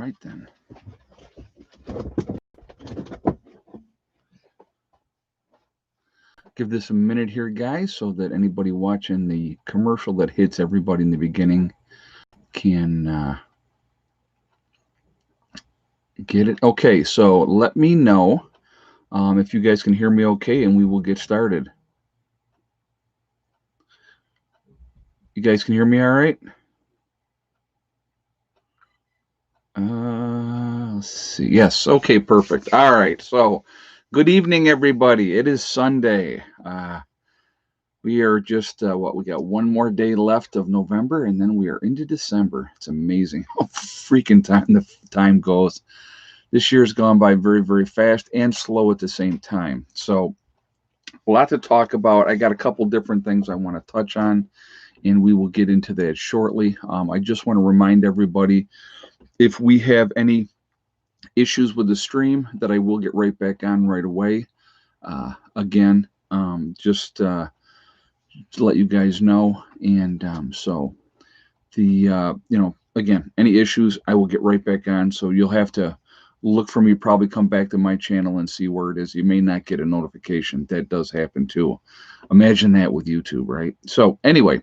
right then. Give this a minute here, guys, so that anybody watching the commercial that hits everybody in the beginning can get it. Okay, so let me know if you guys can hear me okay, and we will get started. You guys can hear me all right? Let's see. Yes, okay, perfect. All right, so good evening, everybody. It is Sunday. We are just, we got one more day left of November, and then we are into December. It's amazing how freaking the time goes. This year's gone by very, very fast and slow at the same time. So a lot to talk about. I got a couple different things I want to touch on, and we will get into that shortly. I just want to remind everybody, if we have any issues with the stream, that I will get right back on right away. Again, just to let you guys know. And so the, again, any issues, I will get right back on. So you'll have to look for me, probably come back to my channel and see where it is. You may not get a notification. That does happen too. Imagine that with YouTube, right? So anyway,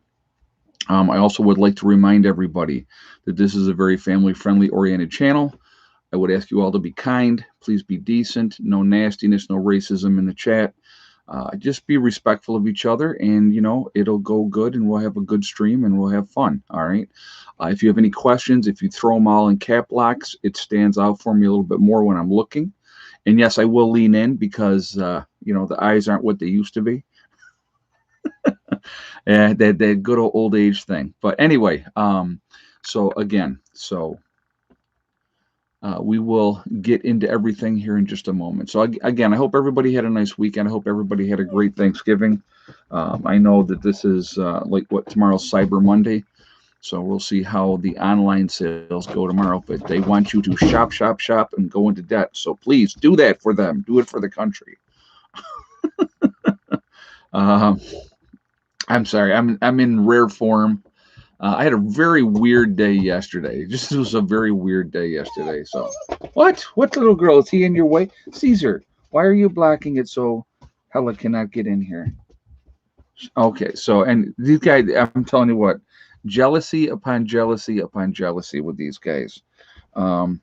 I also would like to remind everybody that this is a very family-friendly oriented channel. I would ask you all to be kind. Please be decent. No nastiness, no racism in the chat. Just be respectful of each other, and it'll go good, and we'll have a good stream, and we'll have fun. All right. If you have any questions, if you throw them all in cap locks, it stands out for me a little bit more when I'm looking. And yes, I will lean in because the eyes aren't what they used to be. And that good old age thing. But anyway, so again, we will get into everything here in just a moment. So again, I hope everybody had a nice weekend. I hope everybody had a great Thanksgiving. I know that this is tomorrow's Cyber Monday. So we'll see how the online sales go tomorrow. But they want you to shop, shop, shop, and go into debt. So please do that for them. Do it for the country. I'm sorry. I'm in rare form. I had a very weird day yesterday. It was a very weird day yesterday. So, what little girl, is he in your way? Caesar, why are you blocking it so Hella cannot get in here? Okay, so, and these guys, I'm telling you what, jealousy upon jealousy upon jealousy with these guys. They're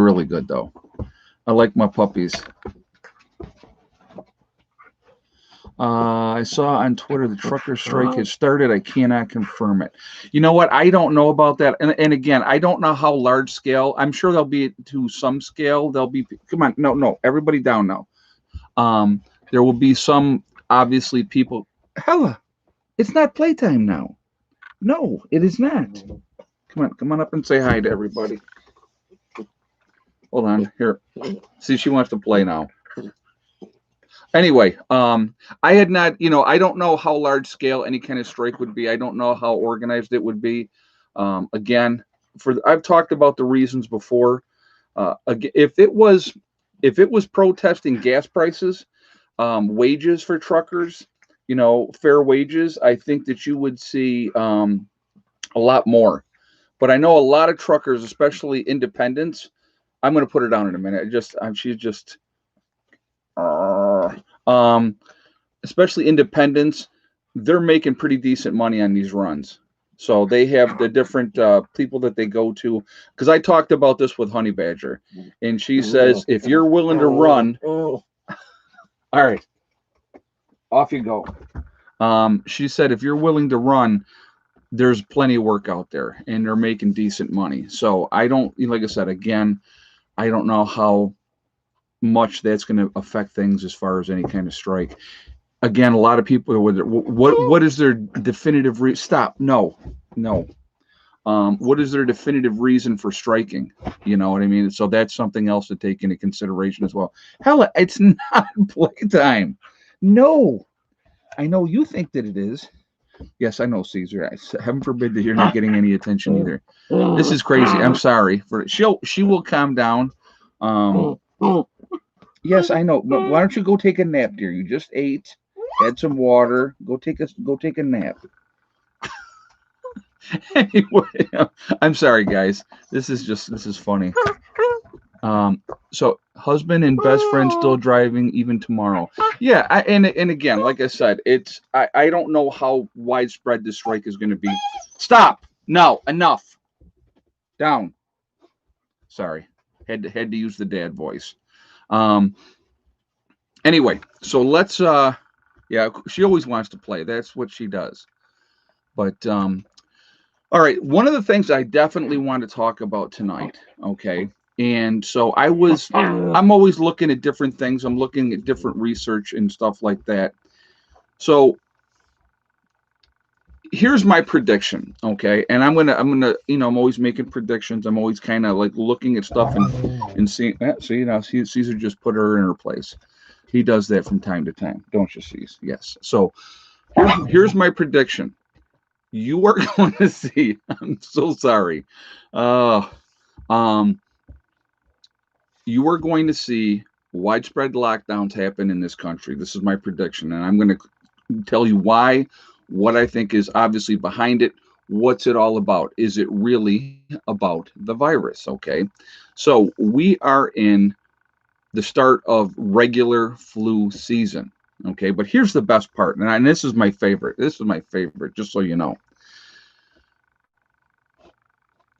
really good though. I like my puppies. I saw on Twitter the trucker strike has started. I cannot confirm it. You know what? I don't know about that. And again, I don't know how large scale. I'm sure they'll be to some scale. They'll be. Come on, no, everybody down now. There will be some obviously people. Hella, it's not playtime now. No, it is not. Come on up and say hi to everybody. Hold on here. See, she wants to play now. Anyway, I had not, I don't know how large scale any kind of strike would be. I don't know how organized it would be. Again, I've talked about the reasons before. If it was protesting gas prices, wages for truckers, fair wages, I think that you would see a lot more. But I know a lot of truckers, especially independents. I'm going to put her down in a minute. She's just. Especially independents, they're making pretty decent money on these runs. So they have the different people that they go to. Because I talked about this with Honey Badger, and she says, if you're willing to run, all right, off you go. She said, if you're willing to run, there's plenty of work out there, and they're making decent money. So I don't, like I said, again, I don't know how much that's going to affect things as far as any kind of strike. Again, a lot of people are with it. What is their definitive stop? No. What is their definitive reason for striking? You know what I mean? So that's something else to take into consideration as well. Hell, it's not playtime. No, I know you think that it is. Yes, I know, Caesar. Heaven forbid that you're not getting any attention either. This is crazy. I'm sorry. She will calm down. Yes, I know. But why don't you go take a nap, dear? You just ate, had some water. Go take a nap. Anyway, I'm sorry, guys. This is funny. So husband and best friend still driving even tomorrow. Yeah, and again, like I said, I don't know how widespread this strike is going to be. Stop. No, enough. Down. Sorry, had to use the dad voice. Um. Anyway, so let's. Yeah, she always wants to play. That's what she does. But all right, one of the things I definitely want to talk about tonight, okay? And so I'm always looking at different things. I'm looking at different research and stuff like that. So here's my prediction, okay? And I'm gonna, I'm always making predictions. I'm always kind of like looking at stuff and seeing. See now, Caesar just put her in her place. He does that from time to time, don't you, Caesar? Yes. So here's my prediction. You are going to see. I'm so sorry. Uh, um, you are going to see widespread lockdowns happen in this country. This is my prediction, and I'm going to tell you why, what I think is obviously behind it. What's it all about? Is it really about the virus? Okay. So we are in the start of regular flu season. Okay. But here's the best part. And this is my favorite. This is my favorite, just so you know.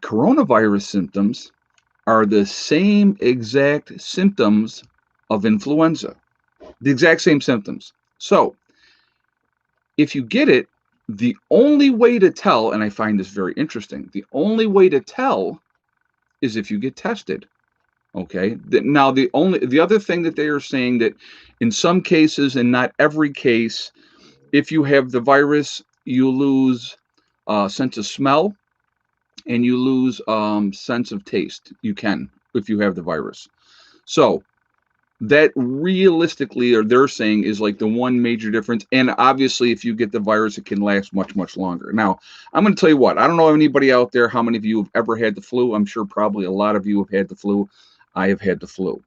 Coronavirus symptoms are the same exact symptoms of influenza, the exact same symptoms. So if you get it, the only way to tell, and I find this very interesting, the only way to tell is if you get tested. Okay. Now the other thing that they are saying that in some cases and not every case, if you have the virus, you lose sense of smell and you lose sense of taste. You can if you have the virus. So that realistically, or they're saying, is like the one major difference. And obviously, if you get the virus, it can last much, much longer. Now, I'm going to tell you what, I don't know anybody out there, how many of you have ever had the flu. I'm sure probably a lot of you have had the flu. I have had the flu.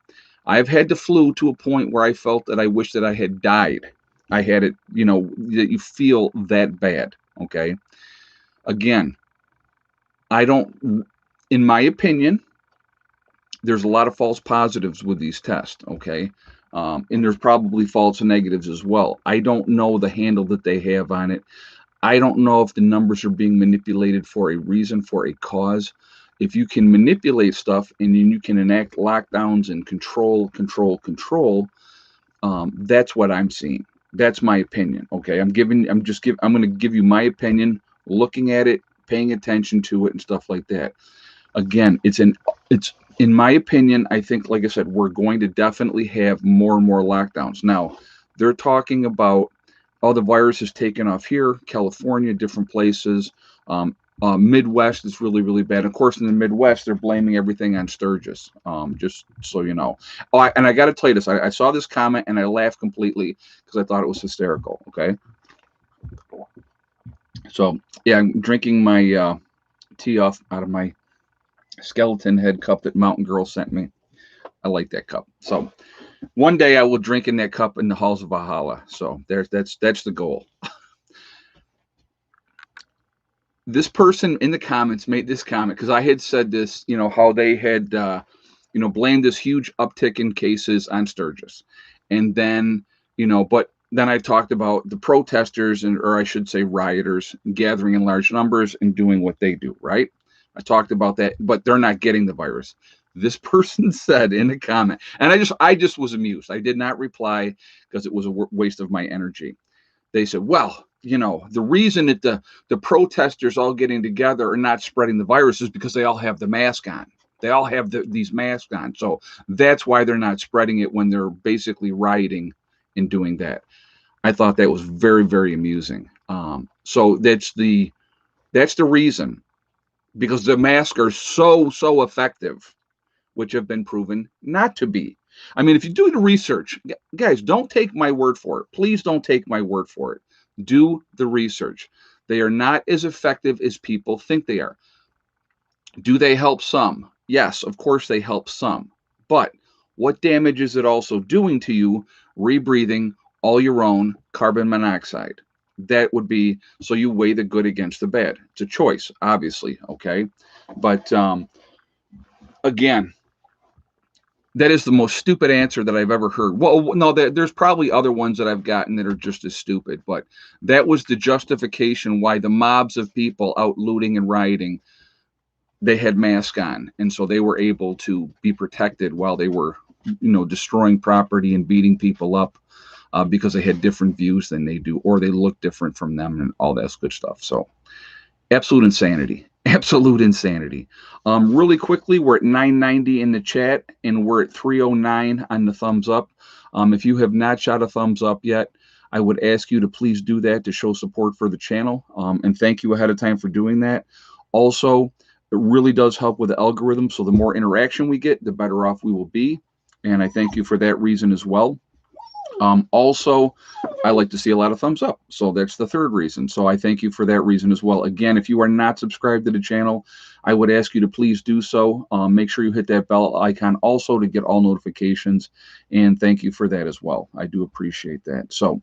I have had the flu to a point where I felt that I wish that I had died. I had it, that you feel that bad. Okay. Again, I don't, in my opinion, there's a lot of false positives with these tests, okay? And there's probably false negatives as well. I don't know the handle that they have on it. I don't know if the numbers are being manipulated for a reason, for a cause. If you can manipulate stuff and then you can enact lockdowns and control, that's what I'm seeing. That's my opinion. Okay, I'm going to give you my opinion, looking at it, paying attention to it, and stuff like that. Again, it's in my opinion, I think, like I said, we're going to definitely have more and more lockdowns. Now, they're talking about, the virus is taken off here, California, different places. Midwest is really, really bad. Of course, in the Midwest, they're blaming everything on Sturgis, just so you know. And I got to tell you this. I saw this comment, and I laughed completely because I thought it was hysterical, okay? So, yeah, I'm drinking my tea out of my skeleton head cup that Mountain Girl sent me. I like that cup. So one day I will drink in that cup in the halls of Valhalla. So that's the goal. This person in the comments made this comment because I had said this, how they had, blamed this huge uptick in cases on Sturgis. And then, but then I talked about the protesters or I should say rioters gathering in large numbers and doing what they do, right? I talked about that, but they're not getting the virus. This person said in a comment, and I just was amused. I did not reply because it was a waste of my energy. They said, well, the reason that the protesters all getting together are not spreading the virus is because they all have the mask on. They all have these masks on. So that's why they're not spreading it when they're basically rioting and doing that. I thought that was very, very amusing. So that's the reason, because the masks are so effective, which have been proven not to be. I mean, if you do the research, guys, don't take my word for it. Please don't take my word for it. Do the research. They are not as effective as people think they are. Do they help some? Yes, of course they help some. But what damage is it also doing to you, rebreathing all your own carbon monoxide? That would be, so you weigh the good against the bad. It's a choice, obviously, okay? But again, that is the most stupid answer that I've ever heard. Well, no, there's probably other ones that I've gotten that are just as stupid, but that was the justification why the mobs of people out looting and rioting, they had masks on, and so they were able to be protected while they were, destroying property and beating people up, because they had different views than they do, or they look different from them, and all that good stuff. So absolute insanity. Absolute insanity. Really quickly, we're at 990 in the chat, and we're at 309 on the thumbs up. If you have not shot a thumbs up yet, I would ask you to please do that to show support for the channel. And thank you ahead of time for doing that. Also, it really does help with the algorithm. So the more interaction we get, the better off we will be. And I thank you for that reason as well. Also, I like to see a lot of thumbs up. So that's the third reason. So I thank you for that reason as well. Again, if you are not subscribed to the channel, I would ask you to please do so. Make sure you hit that bell icon also to get all notifications. And thank you for that as well. I do appreciate that. So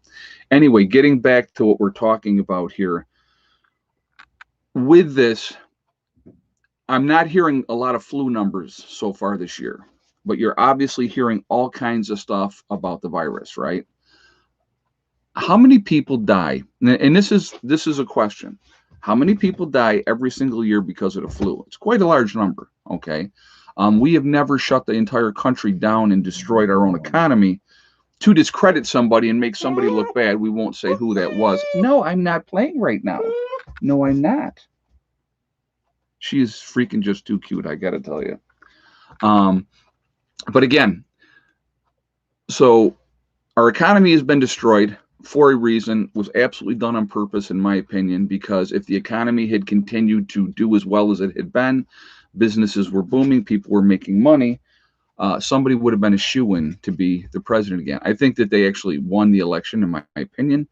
anyway, getting back to what we're talking about here. With this, I'm not hearing a lot of flu numbers so far this year, but you're obviously hearing all kinds of stuff about the virus, right? How many people die? And this is a question. How many people die every single year because of the flu? It's quite a large number, okay? We have never shut the entire country down and destroyed our own economy to discredit somebody and make somebody look bad. We won't say who that was. No, I'm not playing right now. No, I'm not. She is freaking just too cute, I gotta tell you. But again, so our economy has been destroyed for a reason, was absolutely done on purpose, in my opinion, because if the economy had continued to do as well as it had been, businesses were booming, people were making money, somebody would have been a shoo-in to be the president again. I think that they actually won the election, in my opinion.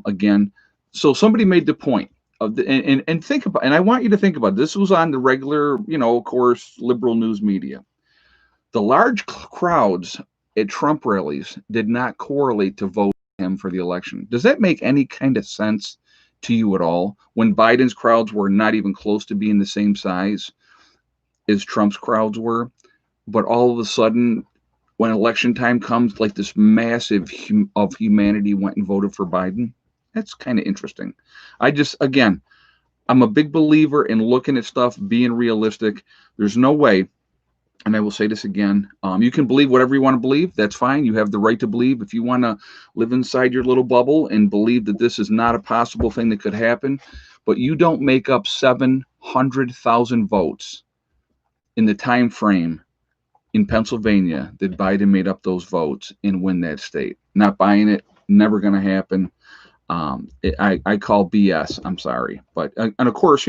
Again, so somebody made the point of and think about, and I want you to think about, this was on the regular, of course, liberal news media. The large crowds at Trump rallies did not correlate to vote him for the election. Does that make any kind of sense to you at all? When Biden's crowds were not even close to being the same size as Trump's crowds were, but all of a sudden, when election time comes, like this massive of humanity went and voted for Biden. That's kind of interesting. Again, I'm a big believer in looking at stuff, being realistic. There's no way. And I will say this again, you can believe whatever you want to believe. That's fine. You have the right to believe. If you want to live inside your little bubble and believe that this is not a possible thing that could happen, but you don't make up 700,000 votes in the time frame in Pennsylvania that Biden made up those votes and win that state. Not buying it. Never going to happen. I call BS. I'm sorry. But, and of course,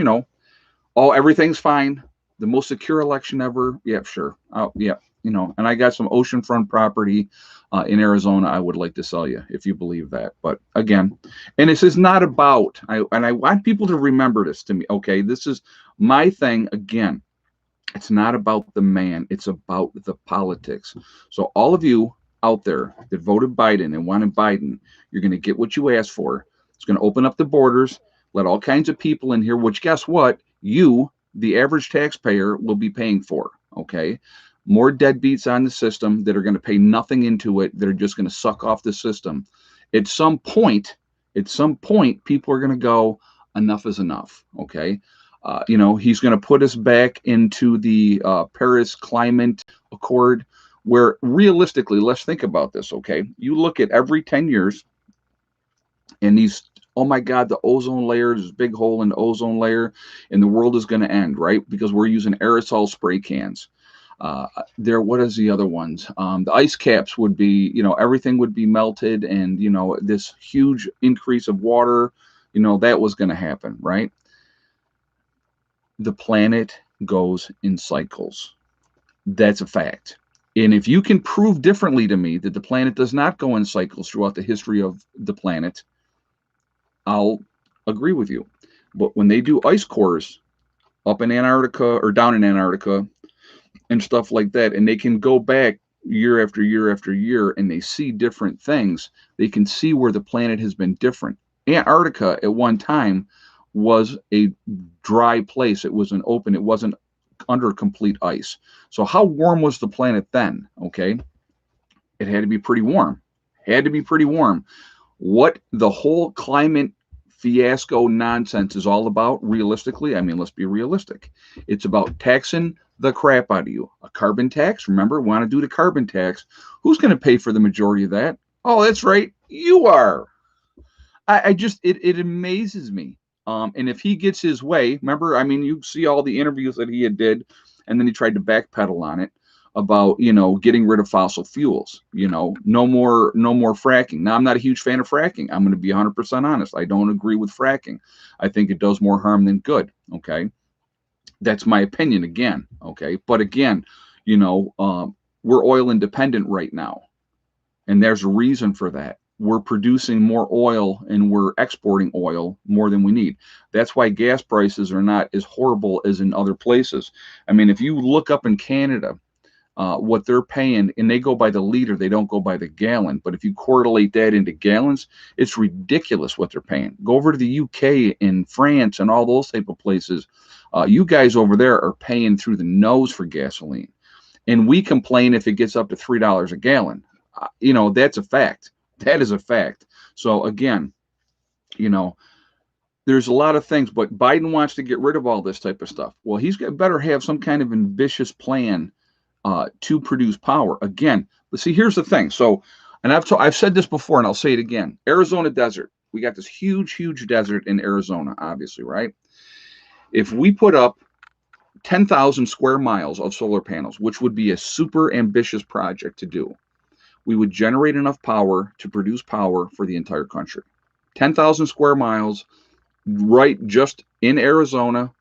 everything's fine. The most secure election ever. Yeah, sure. Yeah, and I got some oceanfront property in Arizona I would like to sell you if you believe that. But again, and this is not about, and I want people to remember this to me, okay? This is my thing. Again, it's not about the man. It's about the politics. So all of you out there that voted Biden and wanted Biden, you're going to get what you asked for. It's going to open up the borders, let all kinds of people in here, which guess what? You, the average taxpayer, will be paying for, okay? More deadbeats on the system that are going to pay nothing into it, that are just going to suck off the system. At some point, people are going to go, enough is enough, okay? He's going to put us back into the Paris Climate Accord, where realistically, let's think about this, okay? You look at every 10 years, and these, oh my God, the ozone layer, there's a big hole in the ozone layer, and the world is going to end, right? Because we're using aerosol spray cans. What is the other ones? The ice caps would be, everything would be melted, and, this huge increase of water, that was going to happen, right? The planet goes in cycles. That's a fact. And if you can prove differently to me that the planet does not go in cycles throughout the history of the planet, I'll agree with you. But when they do ice cores up in Antarctica or down in Antarctica and stuff like that, and they can go back year after year after year, and they see different things, they can see where the planet has been different. Antarctica at one time was a dry place. It was an open, it wasn't under complete ice. So how warm was the planet then? Okay. It had to be pretty warm. Had to be pretty warm. What the whole climate fiasco nonsense is all about, realistically, I mean, let's be realistic. It's about taxing the crap out of you. A carbon tax, remember, we want to do the carbon tax. Who's going to pay for the majority of that? Oh, that's right, you are. I just, it amazes me. And if he gets his way, remember, I mean, you see all the interviews that he had did, and then he tried to backpedal on it about, getting rid of fossil fuels. No more fracking. Now, I'm not a huge fan of fracking. I'm going to be 100% honest. I don't agree with fracking. I think it does more harm than good. Okay, that's my opinion again. Okay, but again, we're oil independent right now, and there's a reason for that. We're producing more oil and we're exporting oil more than we need. That's why gas prices are not as horrible as in other places. I mean, if you look up in Canada, what they're paying, and they go by the liter, they don't go by the gallon. But if you correlate that into gallons, it's ridiculous what they're paying. Go over to the UK and France and all those type of places. You guys over there are paying through the nose for gasoline. And we complain if it gets up to $3 a gallon. That's a fact. That is a fact. So again, there's a lot of things, but Biden wants to get rid of all this type of stuff. Well, he's better have some kind of ambitious plan to produce power again. But see, here's the thing. So, and I've said this before, and I'll say it again. Arizona desert. We got this huge desert in Arizona, obviously, right? If we put up 10,000 square miles of solar panels, which would be a super ambitious project to do, we would generate enough power to produce power for the entire country. 10,000 square miles, right, just in Arizona,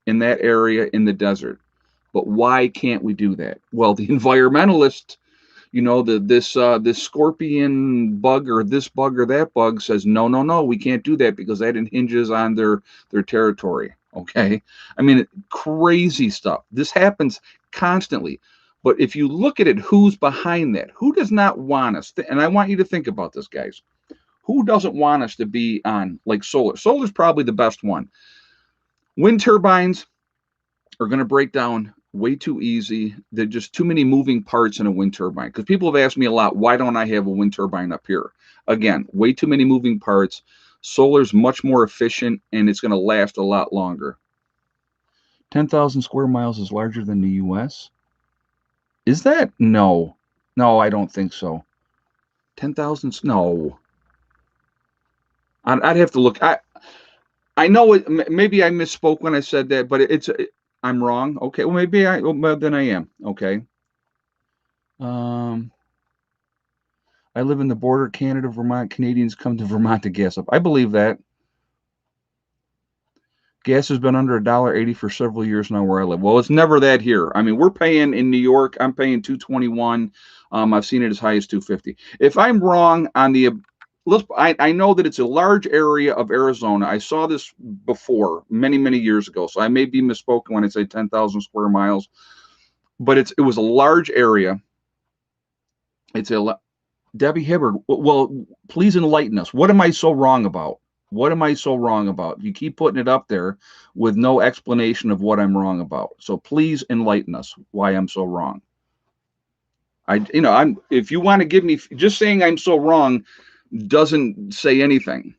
in that area in the desert. But why can't we do that? Well, the environmentalist, this scorpion bug or this bug or that bug says no, we can't do that because that hinges on their territory. Okay, I mean, crazy stuff. This happens constantly. But if you look at it, who's behind that? Who does not want us? And I want you to think about this, guys. Who doesn't want us to be on like solar? Solar's probably the best one. Wind turbines are going to break down way too easy. There's just too many moving parts in a wind turbine. Because people have asked me a lot, why don't I have a wind turbine up here? Again, way too many moving parts. Solar's much more efficient, and it's going to last a lot longer. 10,000 square miles is larger than the U.S.? Is that? No, I don't think so. 10,000? No. I'd have to look. I know it. Maybe I misspoke when I said that, but I'm wrong. Okay, well maybe then I am. Okay. I live in the border, Canada, Vermont. Canadians come to Vermont to gas up. I believe that. Gas has been under $1.80 for several years now where I live. Well, it's never that here. I mean, we're paying in New York. I'm paying $2.21. I've seen it as high as $2.50. If I'm wrong on the, I know that it's a large area of Arizona. I saw this before many years ago, so I may be misspoken when I say 10,000 square miles. But it was a large area. Debbie Hibbard. Well, please enlighten us. What am I so wrong about? What am I so wrong about? You keep putting it up there with no explanation of what I'm wrong about. So please enlighten us why I'm so wrong. If you want to give me, just saying I'm so wrong doesn't say anything.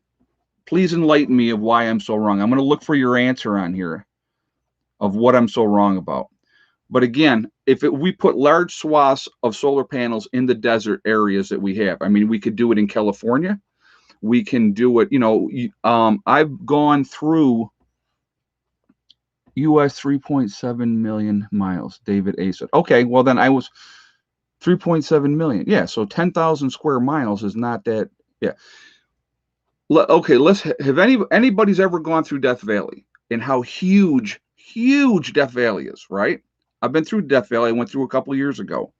Please enlighten me of why I'm so wrong. I'm going to look for your answer on here of what I'm so wrong about. But again, we put large swaths of solar panels in the desert areas that we have, I mean, we could do it in California. We can do it, I've gone through US 3.7 million miles, David A. said. Okay, well then I was 3.7 million. Yeah, so 10,000 square miles is not that, yeah. Okay, have anybody's ever gone through Death Valley and how huge Death Valley is, right? I've been through Death Valley. I went through a couple of years ago.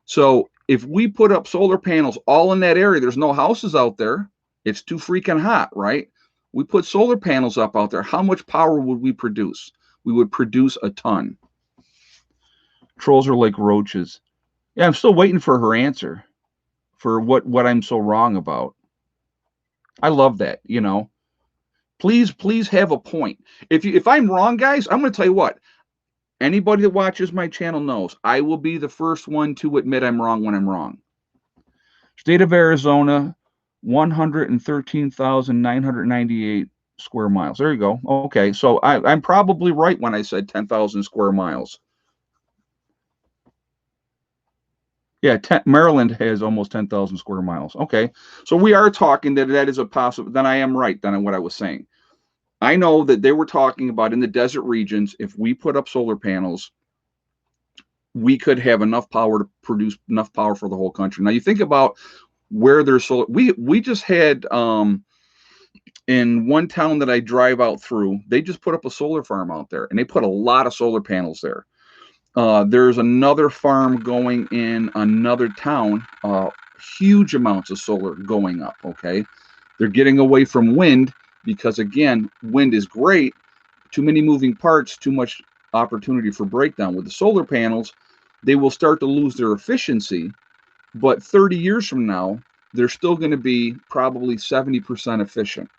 So if we put up solar panels all in that area, there's no houses out there. It's too freaking hot, right? We put solar panels up out there. How much power would we produce? We would produce a ton. Trolls are like roaches. Yeah, I'm still waiting for her answer for what I'm so wrong about. I love that, you know. Please have a point. If I'm wrong, guys, I'm going to tell you what. Anybody that watches my channel knows I will be the first one to admit I'm wrong when I'm wrong. State of Arizona, 113,998 square miles. There you go. Okay, so I'm probably right when I said 10,000 square miles. Yeah, Maryland has almost 10,000 square miles. Okay, so we are talking that is a possible. Then I am right. Then what I was saying. I know that they were talking about in the desert regions. If we put up solar panels, we could have enough power to produce enough power for the whole country. Now you think about where there's solar. We just had in one town that I drive out through, they just put up a solar farm out there, and they put a lot of solar panels there. There's another farm going in another town, huge amounts of solar going up. Okay, they're getting away from wind because again, wind is great. Too many moving parts, too much opportunity for breakdown. With the solar panels, they will start to lose their efficiency, but 30 years from now, they're still going to be probably 70% efficient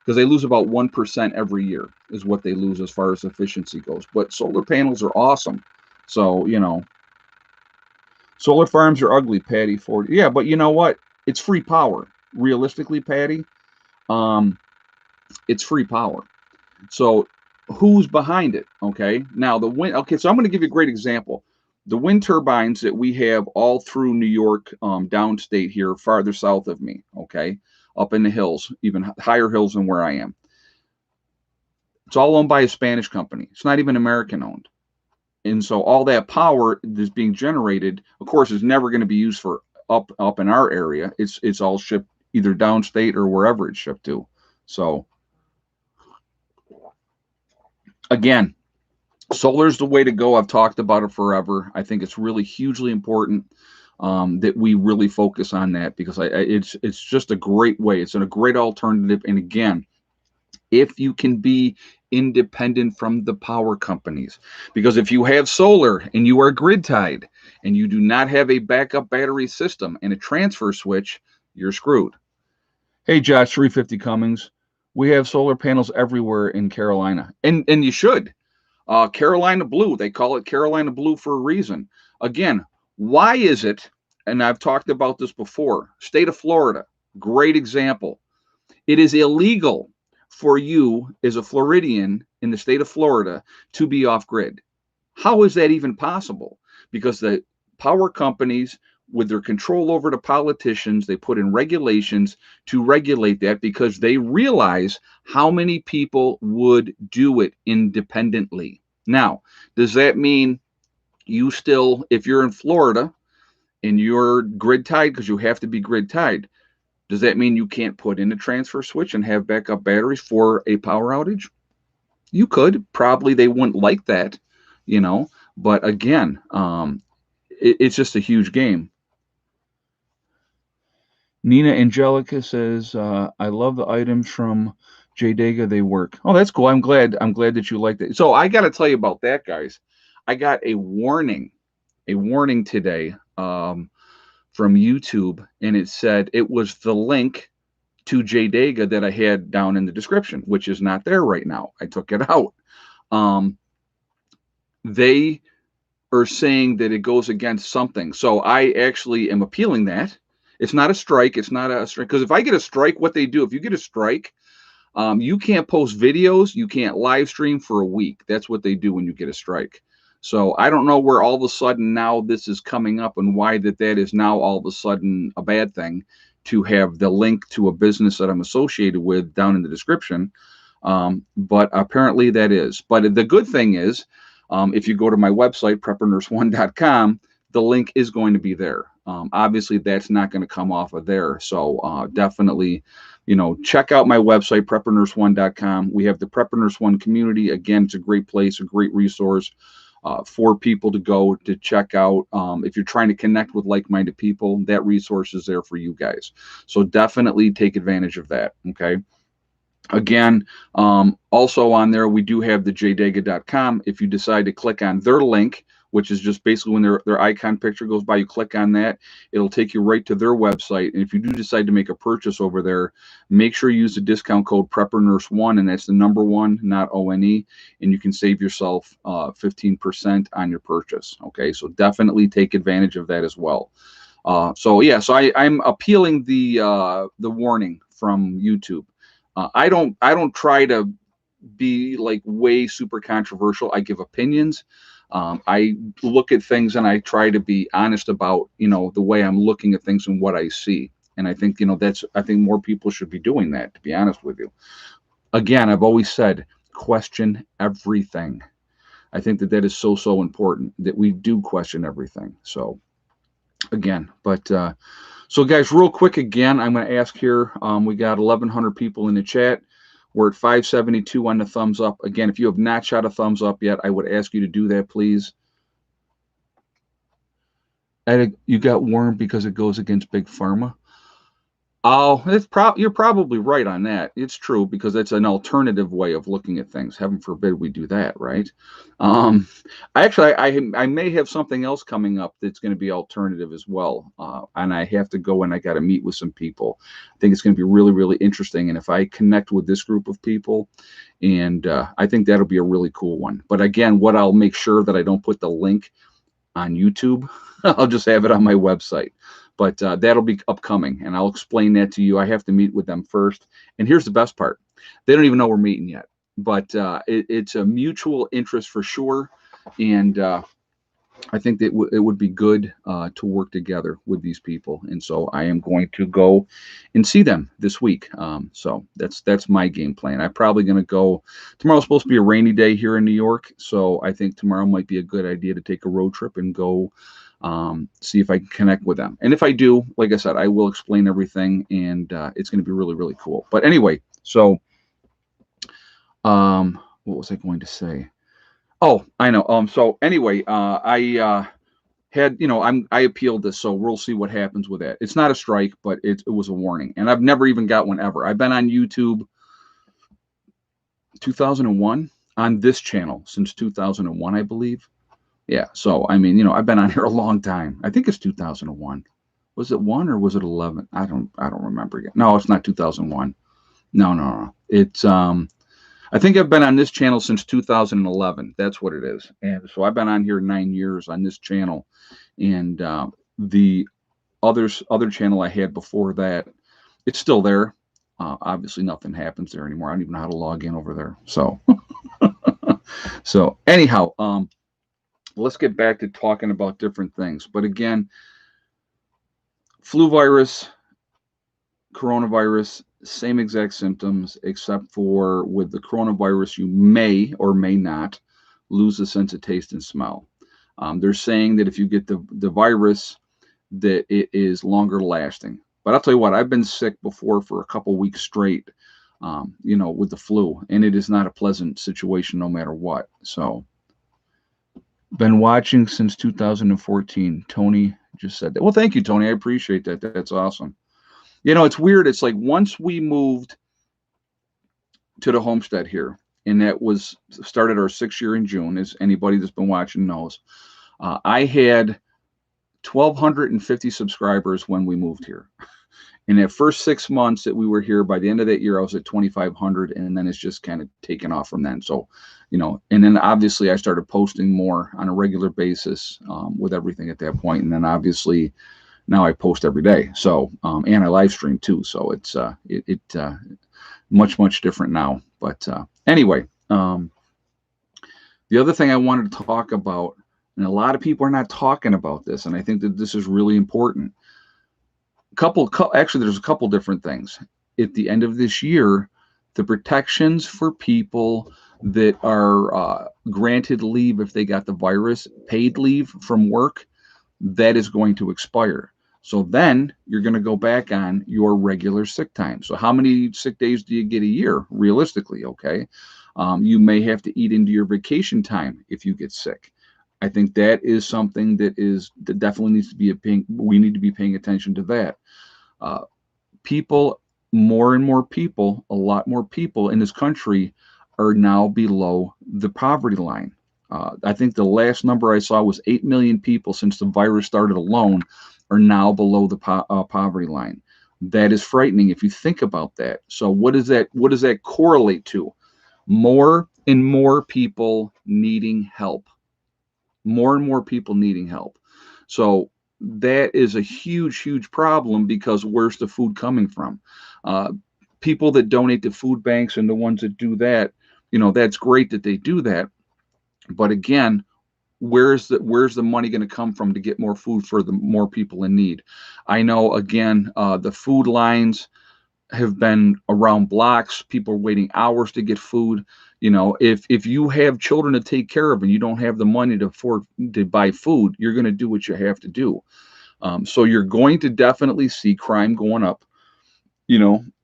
because they lose about 1% every year is what they lose as far as efficiency goes. But solar panels are awesome. So, you know, solar farms are ugly, Patty Ford. Yeah, but you know what? It's free power. Realistically, Patty, um, it's free power. So who's behind it? Okay. Now the wind. Okay, so I'm going to give you a great example. The wind turbines that we have all through New York, downstate here, farther south of me. Okay, up in the hills, even higher hills than where I am. It's all owned by a Spanish company. It's not even American owned. And so all that power that's being generated, of course, is never going to be used for up in our area. It's all shipped either downstate or wherever it's shipped to. So again, solar is the way to go. I've talked about it forever. I think it's really hugely important that we really focus on that because it's just a great way. It's a great alternative. And again, if you can be independent from the power companies, because if you have solar and you are grid tied and you do not have a backup battery system and a transfer switch, you're screwed. Hey, Josh, 350 Cummings. We have solar panels everywhere in Carolina, and you should. Carolina Blue, they call it Carolina Blue for a reason. Again, why is it, and I've talked about this before, state of Florida, great example. It is illegal for you as a Floridian in the state of Florida to be off grid. How is that even possible? Because the power companies, with their control over the politicians, they put in regulations to regulate that because they realize how many people would do it independently. Now, does that mean you still, if you're in Florida and you're grid tied, because you have to be grid tied, does that mean you can't put in a transfer switch and have backup batteries for a power outage? You could. Probably they wouldn't like that, you know. But again, it's just a huge game. Nina Angelica says, "I love the items from JDega. They work." Oh, that's cool. I'm glad. I'm glad that you like that. So I got to tell you about that, guys. I got a warning today from YouTube, and it said it was the link to JDega that I had down in the description, which is not there right now. I took it out. They are saying that it goes against something. So I actually am appealing that. It's not a strike. It's not a strike. Because if I get a strike, what they do, if you get a strike, you can't post videos. You can't live stream for a week. That's what they do when you get a strike. So I don't know where all of a sudden now this is coming up and why that is now all of a sudden a bad thing to have the link to a business that I'm associated with down in the description. But apparently that is. But the good thing is, if you go to my website, preppernurse1.com, the link is going to be there. Obviously, that's not going to come off of there. So definitely, check out my website, preppernurse1.com. We have the Prepper Nurse One community. Again, it's a great place, a great resource for people to go to check out. If you're trying to connect with like-minded people, that resource is there for you guys. So definitely take advantage of that. Okay. Again, also on there, we do have the jdega.com. If you decide to click on their link, which is just basically when their icon picture goes by, you click on that, it'll take you right to their website. And if you do decide to make a purchase over there, make sure you use the discount code PrepperNurse1, and that's the number one, not ONE, and you can save yourself 15% on your purchase. Okay, so definitely take advantage of that as well. So I'm appealing the warning from YouTube. I don't try to be like way super controversial. I give opinions. I look at things and I try to be honest about, the way I'm looking at things and what I see. And I think, I think more people should be doing that, to be honest with you. Again, I've always said, question everything. I think that is so, so important that we do question everything. So again, so guys, real quick, again, I'm going to ask here, we got 1,100 people in the chat. We're at 572 on the thumbs up. Again, if you have not shot a thumbs up yet, I would ask you to do that, please. And you got warned because it goes against Big Pharma. Oh, you're probably right on that. It's true, because it's an alternative way of looking at things. Heaven forbid we do that, right? I may have something else coming up that's going to be alternative as well. And I have to go and I got to meet with some people. I think it's going to be really, really interesting. And if I connect with this group of people, and I think that'll be a really cool one. But again, what I'll make sure that I don't put the link on YouTube. I'll just have it on my website. But that'll be upcoming, and I'll explain that to you. I have to meet with them first. And here's the best part. They don't even know we're meeting yet. But it's a mutual interest for sure. And I think that it would be good to work together with these people. And so I am going to go and see them this week. So that's my game plan. I'm probably going to go. Tomorrow's supposed to be a rainy day here in New York. So I think tomorrow might be a good idea to take a road trip and go see if I can connect with them. And if I do, like I said, I will explain everything, and it's going to be really, really cool. But anyway, so what was I going to say? Oh, I know. So anyway, I had, I appealed this, so we'll see what happens with that. It's not a strike, but it was a warning, and I've never even got one ever. I've been on YouTube 2001 on this channel since 2001, I believe. Yeah, so I mean, I've been on here a long time. I think it's 2001. Was it 1 or was it 11? I don't remember yet. No, it's not 2001. No. It's I think I've been on this channel since 2011. That's what it is. And so I've been on here 9 years on this channel, and the other channel I had before that, it's still there. Obviously, nothing happens there anymore. I don't even know how to log in over there. So, so anyhow, let's get back to talking about different things. But again, flu virus, coronavirus, same exact symptoms, except for with the coronavirus, you may or may not lose the sense of taste and smell. They're saying that if you get the virus, that it is longer lasting. But I'll tell you what, I've been sick before for a couple weeks straight, with the flu, and it is not a pleasant situation no matter what. So, been watching since 2014. Tony just said that. Well, thank you, Tony. I appreciate that. That's awesome. It's weird. It's like once we moved to the homestead here, and that was started our 6th year in June, as anybody that's been watching knows. I had 1,250 subscribers when we moved here. In that first 6 months that we were here, by the end of that year, I was at 2,500, and then it's just kind of taken off from then. So, and then obviously I started posting more on a regular basis with everything at that point. And then obviously now I post every day. So, and I live stream too. So it's much, much different now. But anyway, the other thing I wanted to talk about, and a lot of people are not talking about this, and I think that this is really important. Actually, there's a couple different things. At the end of this year, the protections for people that are granted leave if they got the virus, paid leave from work, that is going to expire. So then you're going to go back on your regular sick time. So how many sick days do you get a year, realistically? Okay. You may have to eat into your vacation time if you get sick. I think that is something that definitely needs to be we need to be paying attention to that. People, more and more people, a lot more people in this country are now below the poverty line. I think the last number I saw was 8 million people since the virus started alone are now below the poverty line. That is frightening if you think about that. So what does that correlate to? More and more people needing help. More and more people needing help. So that is a huge, huge problem because where's the food coming from? Uh, People that donate to food banks and the ones that do that, that's great that they do that. But again, where's the money going to come from to get more food for the more people in need? I know, again, the food lines have been around blocks. People are waiting hours to get food. If you have children to take care of and you don't have the money to afford to buy food, you're going to do what you have to do. So you're going to definitely see crime going up.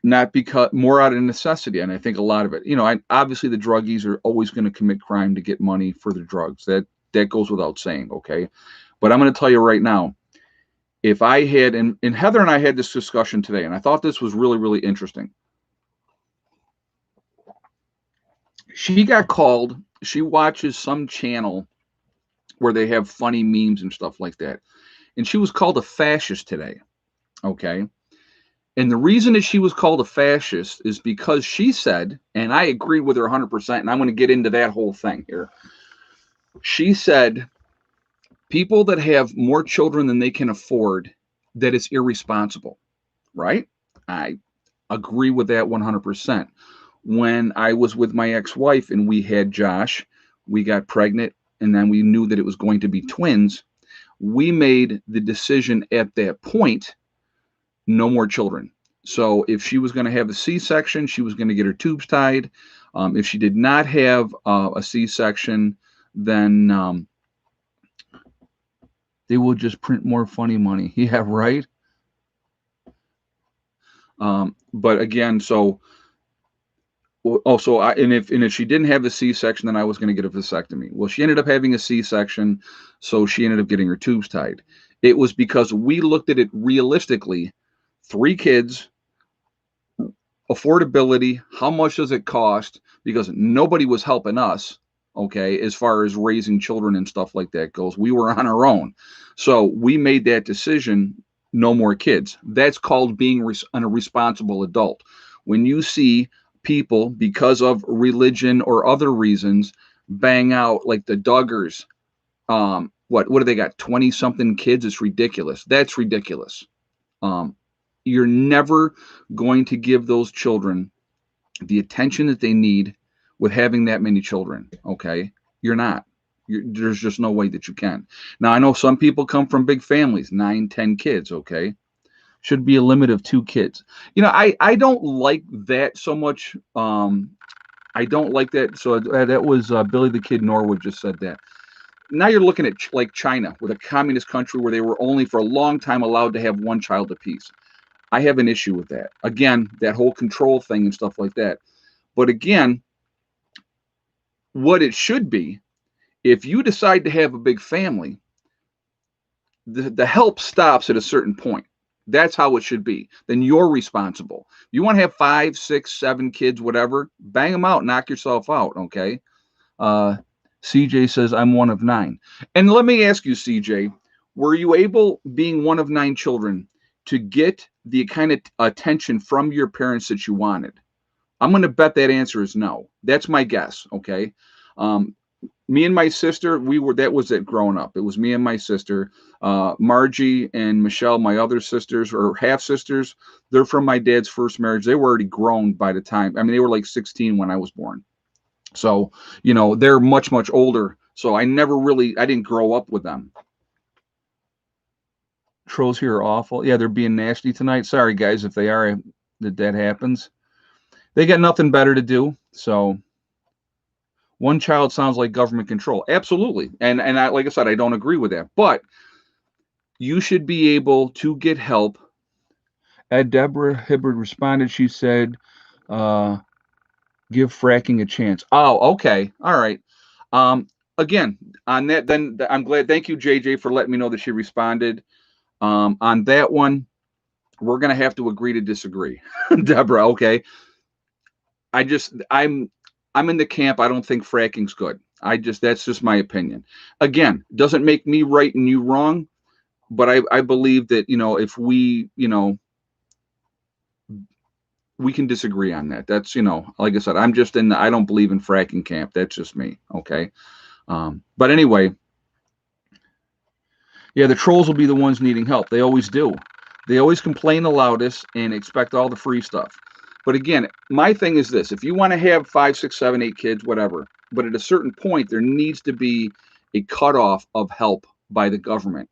Not because more out of necessity. And I think a lot of it, obviously the druggies are always going to commit crime to get money for the drugs. That goes without saying. Okay. But I'm going to tell you right now, if I had, and Heather and I had this discussion today, and I thought this was really, really interesting. She got called, she watches some channel where they have funny memes and stuff like that. And she was called a fascist today. Okay. And the reason that she was called a fascist is because she said, and I agree with her 100%, and I'm going to get into that whole thing here. She said, people that have more children than they can afford, that it's irresponsible, right? I agree with that 100%. When I was with my ex-wife and we had Josh, we got pregnant, and then we knew that it was going to be twins. We made the decision at that point, no more children. So if she was going to have a C-section, she was going to get her tubes tied. If she did not have a C-section, then they will just print more funny money. Yeah, right. But again, so also, and if she didn't have a C-section, then I was going to get a vasectomy. Well, she ended up having a C-section, so she ended up getting her tubes tied. It was because we looked at it realistically. 3 kids, affordability, how much does it cost? Because nobody was helping us, okay, as far as raising children and stuff like that goes. We were on our own. So we made that decision, no more kids. That's called being a responsible adult. When you see people, because of religion or other reasons, bang out like the Duggars, what do they got, 20-something kids? It's ridiculous. That's ridiculous. You're never going to give those children the attention that they need with having that many children. Okay. You're not. There's just no way that you can. Now, I know some people come from big families, 9, 10 kids. Okay. Should be a limit of 2 kids. I don't like that so much. I don't like that. So that was Billy the Kid Norwood just said that. Now you're looking at like China, with a communist country where they were only for a long time allowed to have 1 child apiece. I have an issue with that. Again, that whole control thing and stuff like that. But again, what it should be, if you decide to have a big family, the help stops at a certain point. That's how it should be. Then you're responsible. You want to have 5, 6, 7 kids, whatever, bang them out, knock yourself out, okay? CJ says, I'm one of 9. And let me ask you, CJ, were you able, being one of 9 children, to get the kind of attention from your parents that you wanted? I'm going to bet that answer is no. That's my guess. Okay. Me and my sister, that was it growing up. It was me and my sister, Margie and Michelle, my other sisters or half sisters. They're from my dad's first marriage. They were already grown by the time. I mean, they were like 16 when I was born. So, they're much, much older. So I didn't grow up with them. Trolls here are awful. Yeah, they're being nasty tonight. Sorry, guys, if they are, that happens. They got nothing better to do. So 1 child sounds like government control. Absolutely. And I, like I said, I don't agree with that. But you should be able to get help. Deborah Hibbard responded. She said, give fracking a chance. Oh, okay. All right. Again, on that, then I'm glad. Thank you, JJ, for letting me know that she responded. On that one, we're going to have to agree to disagree. Deborah, okay. I'm in the camp. I don't think fracking's good. That's just my opinion. Again, doesn't make me right and you wrong, but I believe that, if we can disagree on that. That's, like I said, I'm just I don't believe in fracking camp. That's just me. Okay. But anyway, yeah, the trolls will be the ones needing help. They always do. They always complain the loudest and expect all the free stuff. But again, my thing is this: if you want to have 5, 6, 7, 8 kids, whatever, but at a certain point, there needs to be a cutoff of help by the government.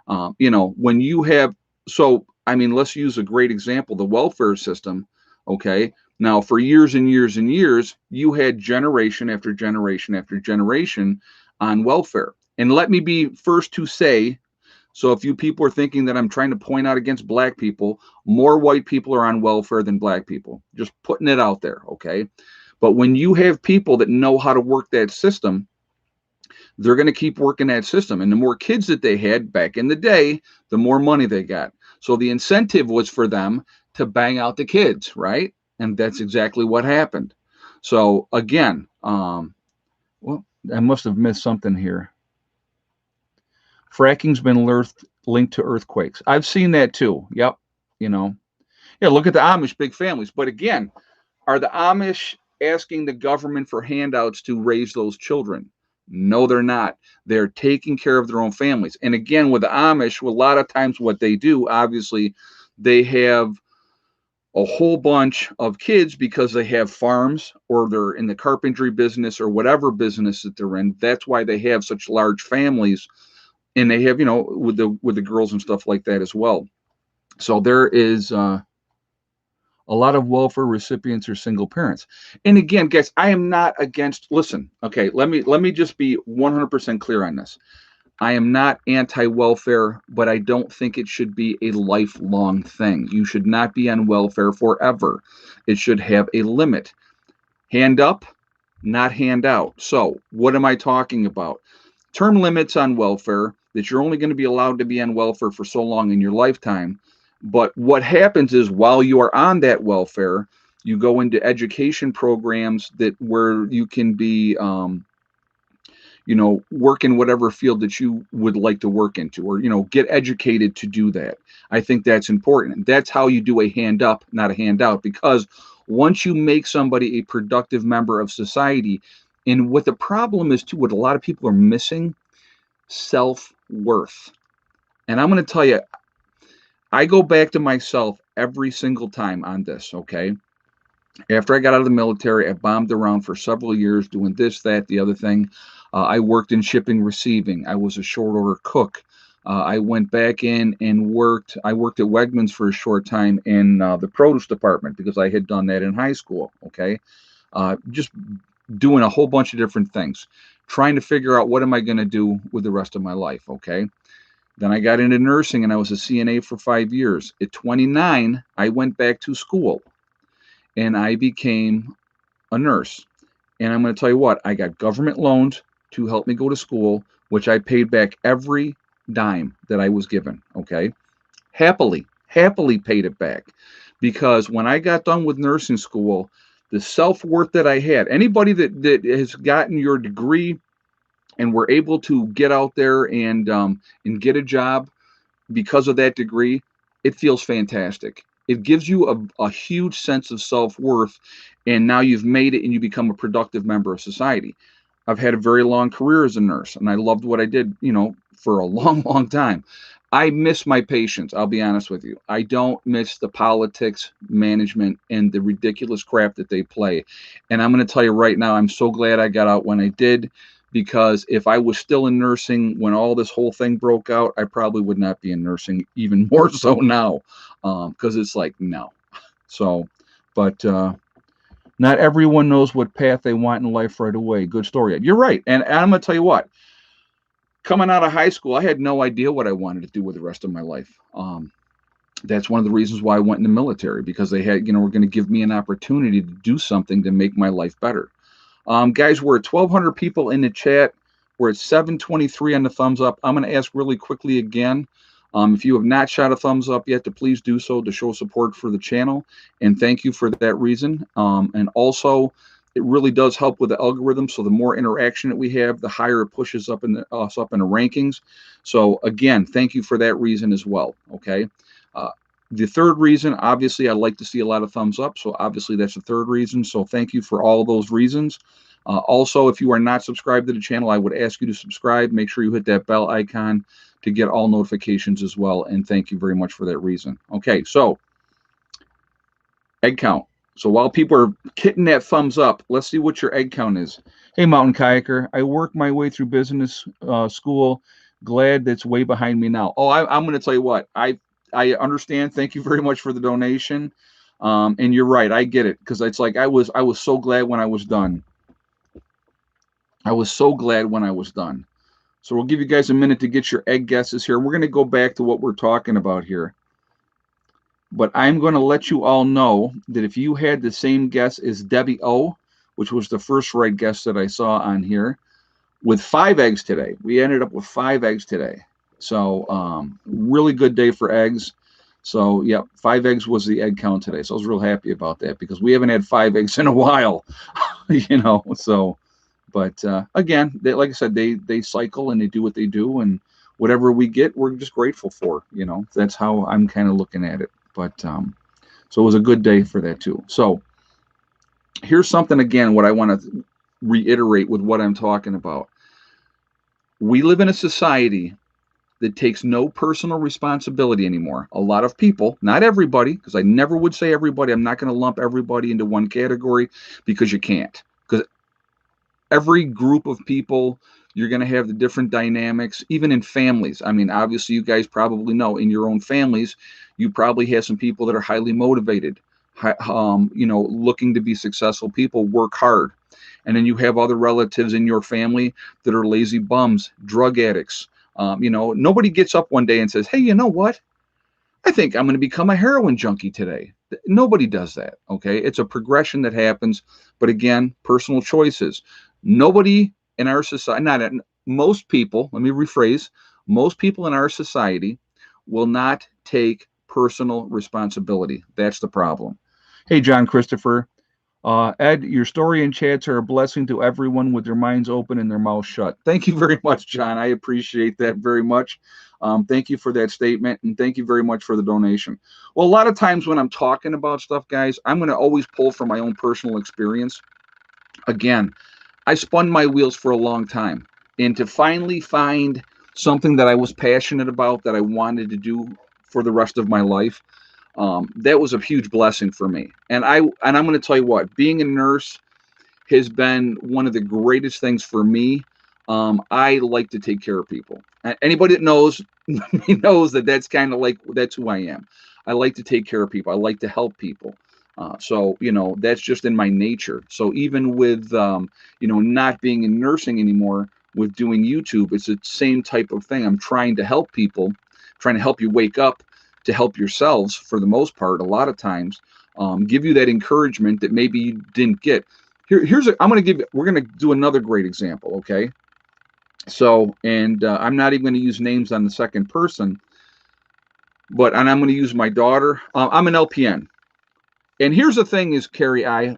When you have, so, I mean, let's use a great example, the welfare system. Okay. Now, for years and years and years, you had generation after generation after generation on welfare. And let me be first to say, so if you people are thinking that I'm trying to point out against black people, more white people are on welfare than black people. Just putting it out there, okay? But when you have people that know how to work that system, they're going to keep working that system. And the more kids that they had back in the day, the more money they got. So the incentive was for them to bang out the kids, right? And that's exactly what happened. So again, well, I must have missed something here. Fracking's been linked to earthquakes. I've seen that too. Yep. You know, yeah, look at the Amish, big families. But again, are the Amish asking the government for handouts to raise those children? No, they're not. They're taking care of their own families. And again, with the Amish, a lot of times what they do, obviously, they have a whole bunch of kids because they have farms or they're in the carpentry business or whatever business that they're in. That's why they have such large families, and they have, with the girls and stuff like that as well. So there is a lot of welfare recipients are single parents. And again, guys, I am not against. Listen, okay, let me just be 100% clear on this. I am not anti-welfare, but I don't think it should be a lifelong thing. You should not be on welfare forever. It should have a limit. Hand up, not hand out. So, what am I talking about? Term limits on welfare, that you're only going to be allowed to be on welfare for so long in your lifetime. But what happens is while you are on that welfare, you go into education programs that where you can be, work in whatever field that you would like to work into, or, get educated to do that. I think that's important. That's how you do a hand up, not a handout, because once you make somebody a productive member of society, and what the problem is too, what a lot of people are missing, self-worth. And I'm going to tell you, I go back to myself every single time on this, okay? After I got out of the military, I bombed around for several years doing this, that, the other thing. I worked in shipping, receiving. I was a short order cook. I went back in and worked. I worked at Wegmans for a short time in the produce department because I had done that in high school, okay? Just doing a whole bunch of different things, trying to figure out what am I going to do with the rest of my life, okay? Then I got into nursing and I was a CNA for 5 years. At 29, I went back to school and I became a nurse. And I'm going to tell you what, I got government loans to help me go to school, which I paid back every dime that I was given, okay? Happily paid it back. Because when I got done with nursing school, the self-worth that I had, anybody that has gotten your degree and were able to get out there and get a job because of that degree, it feels fantastic. It gives you a huge sense of self-worth, and now you've made it and you become a productive member of society. I've had a very long career as a nurse, and I loved what I did, for a long, long time. I miss my patients, I'll be honest with you. I don't miss the politics, management, and the ridiculous crap that they play. And I'm going to tell you right now, I'm so glad I got out when I did, because if I was still in nursing when all this whole thing broke out, I probably would not be in nursing, even more so now, because it's like, no. So, but not everyone knows what path they want in life right away. Good story. You're right. And I'm going to tell you what, coming out of high school, I had no idea what I wanted to do with the rest of my life. That's one of the reasons why I went in the military, because they had, were going to give me an opportunity to do something to make my life better. Guys, we're at 1,200 people in the chat. We're at 723 on the thumbs up. I'm going to ask really quickly again, if you have not shot a thumbs up yet, to please do so to show support for the channel. And thank you for that reason. And also, it really does help with the algorithm. So the more interaction that we have, the higher it pushes us up in the rankings. So again, thank you for that reason as well. Okay. Uh, the third reason, obviously, I like to see a lot of thumbs up. So obviously, that's the third reason. So thank you for all those reasons. Also, if you are not subscribed to the channel, I would ask you to subscribe. Make sure you hit that bell icon to get all notifications as well. And thank you very much for that reason. Okay, so egg count. So while people are hitting that thumbs up, let's see what your egg count is. Hey, Mountain Kayaker, I worked my way through business school. Glad that's way behind me now. Oh, I'm going to tell you what. I understand. Thank you very much for the donation. And you're right. I get it because it's like I was so glad when I was done. I was so glad when I was done. So we'll give you guys a minute to get your egg guesses here. We're going to go back to what we're talking about here. But I'm going to let you all know that if you had the same guess as Debbie O, which was the first right guess that I saw on here, with 5 eggs today. We ended up with 5 eggs today. So really good day for eggs. So, yeah, 5 eggs was the egg count today. So I was real happy about that because we haven't had 5 eggs in a while, so. But again, like I said, they cycle and they do what they do, and whatever we get, we're just grateful for. That's how I'm kind of looking at it. But so it was a good day for that too. So here's something again. What I want to reiterate with what I'm talking about. We live in a society that takes no personal responsibility anymore. A lot of people, not everybody, because I never would say everybody. I'm not going to lump everybody into one category because you can't. Because every group of people, you're going to have the different dynamics, even in families. I mean, obviously, you guys probably know in your own families, you probably have some people that are highly motivated, looking to be successful people, work hard. And then you have other relatives in your family that are lazy bums, drug addicts. Nobody gets up one day and says, hey, you know what? I think I'm going to become a heroin junkie today. Nobody does that. Okay. It's a progression that happens. But again, personal choices. Nobody in our society, most people, let me rephrase, most people in our society will not take personal responsibility. That's the problem. Hey, John Christopher. Ed, your story and chats are a blessing to everyone with their minds open and their mouths shut. Thank you very much, John. I appreciate that very much. Thank you for that statement, and thank you very much for the donation. Well, a lot of times when I'm talking about stuff, guys, I'm going to always pull from my own personal experience. Again, I spun my wheels for a long time, and to finally find something that I was passionate about, that I wanted to do for the rest of my life, that was a huge blessing for me. And I'm going to tell you what, being a nurse has been one of the greatest things for me. I like to take care of people. Anybody that knows me knows that that's who I am. I like to take care of people. I like to help people. So that's just in my nature. So even with not being in nursing anymore, with doing YouTube, it's the same type of thing. I'm trying to help people, trying to help you wake up, to help yourselves for the most part, a lot of times, give you that encouragement that maybe you didn't get. We're going to do another great example. Okay. So, and I'm not even going to use names on the second person, and I'm going to use my daughter. I'm an LPN. And here's the thing is, Carrie,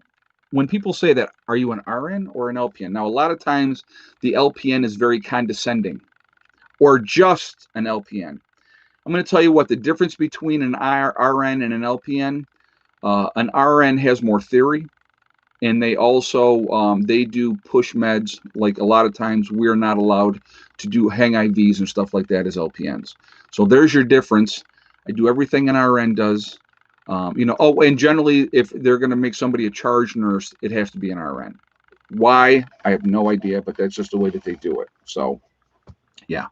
when people say that, are you an RN or an LPN? Now, a lot of times the LPN is very condescending, or just an LPN. I'm going to tell you what the difference between an RN and an LPN. An RN has more theory, and they also they do push meds. Like a lot of times, we're not allowed to hang IVs and stuff like that as LPNs. So there's your difference. I do everything an RN does. And generally, if they're going to make somebody a charge nurse, it has to be an RN. Why? I have no idea, but that's just the way that they do it. So, yeah.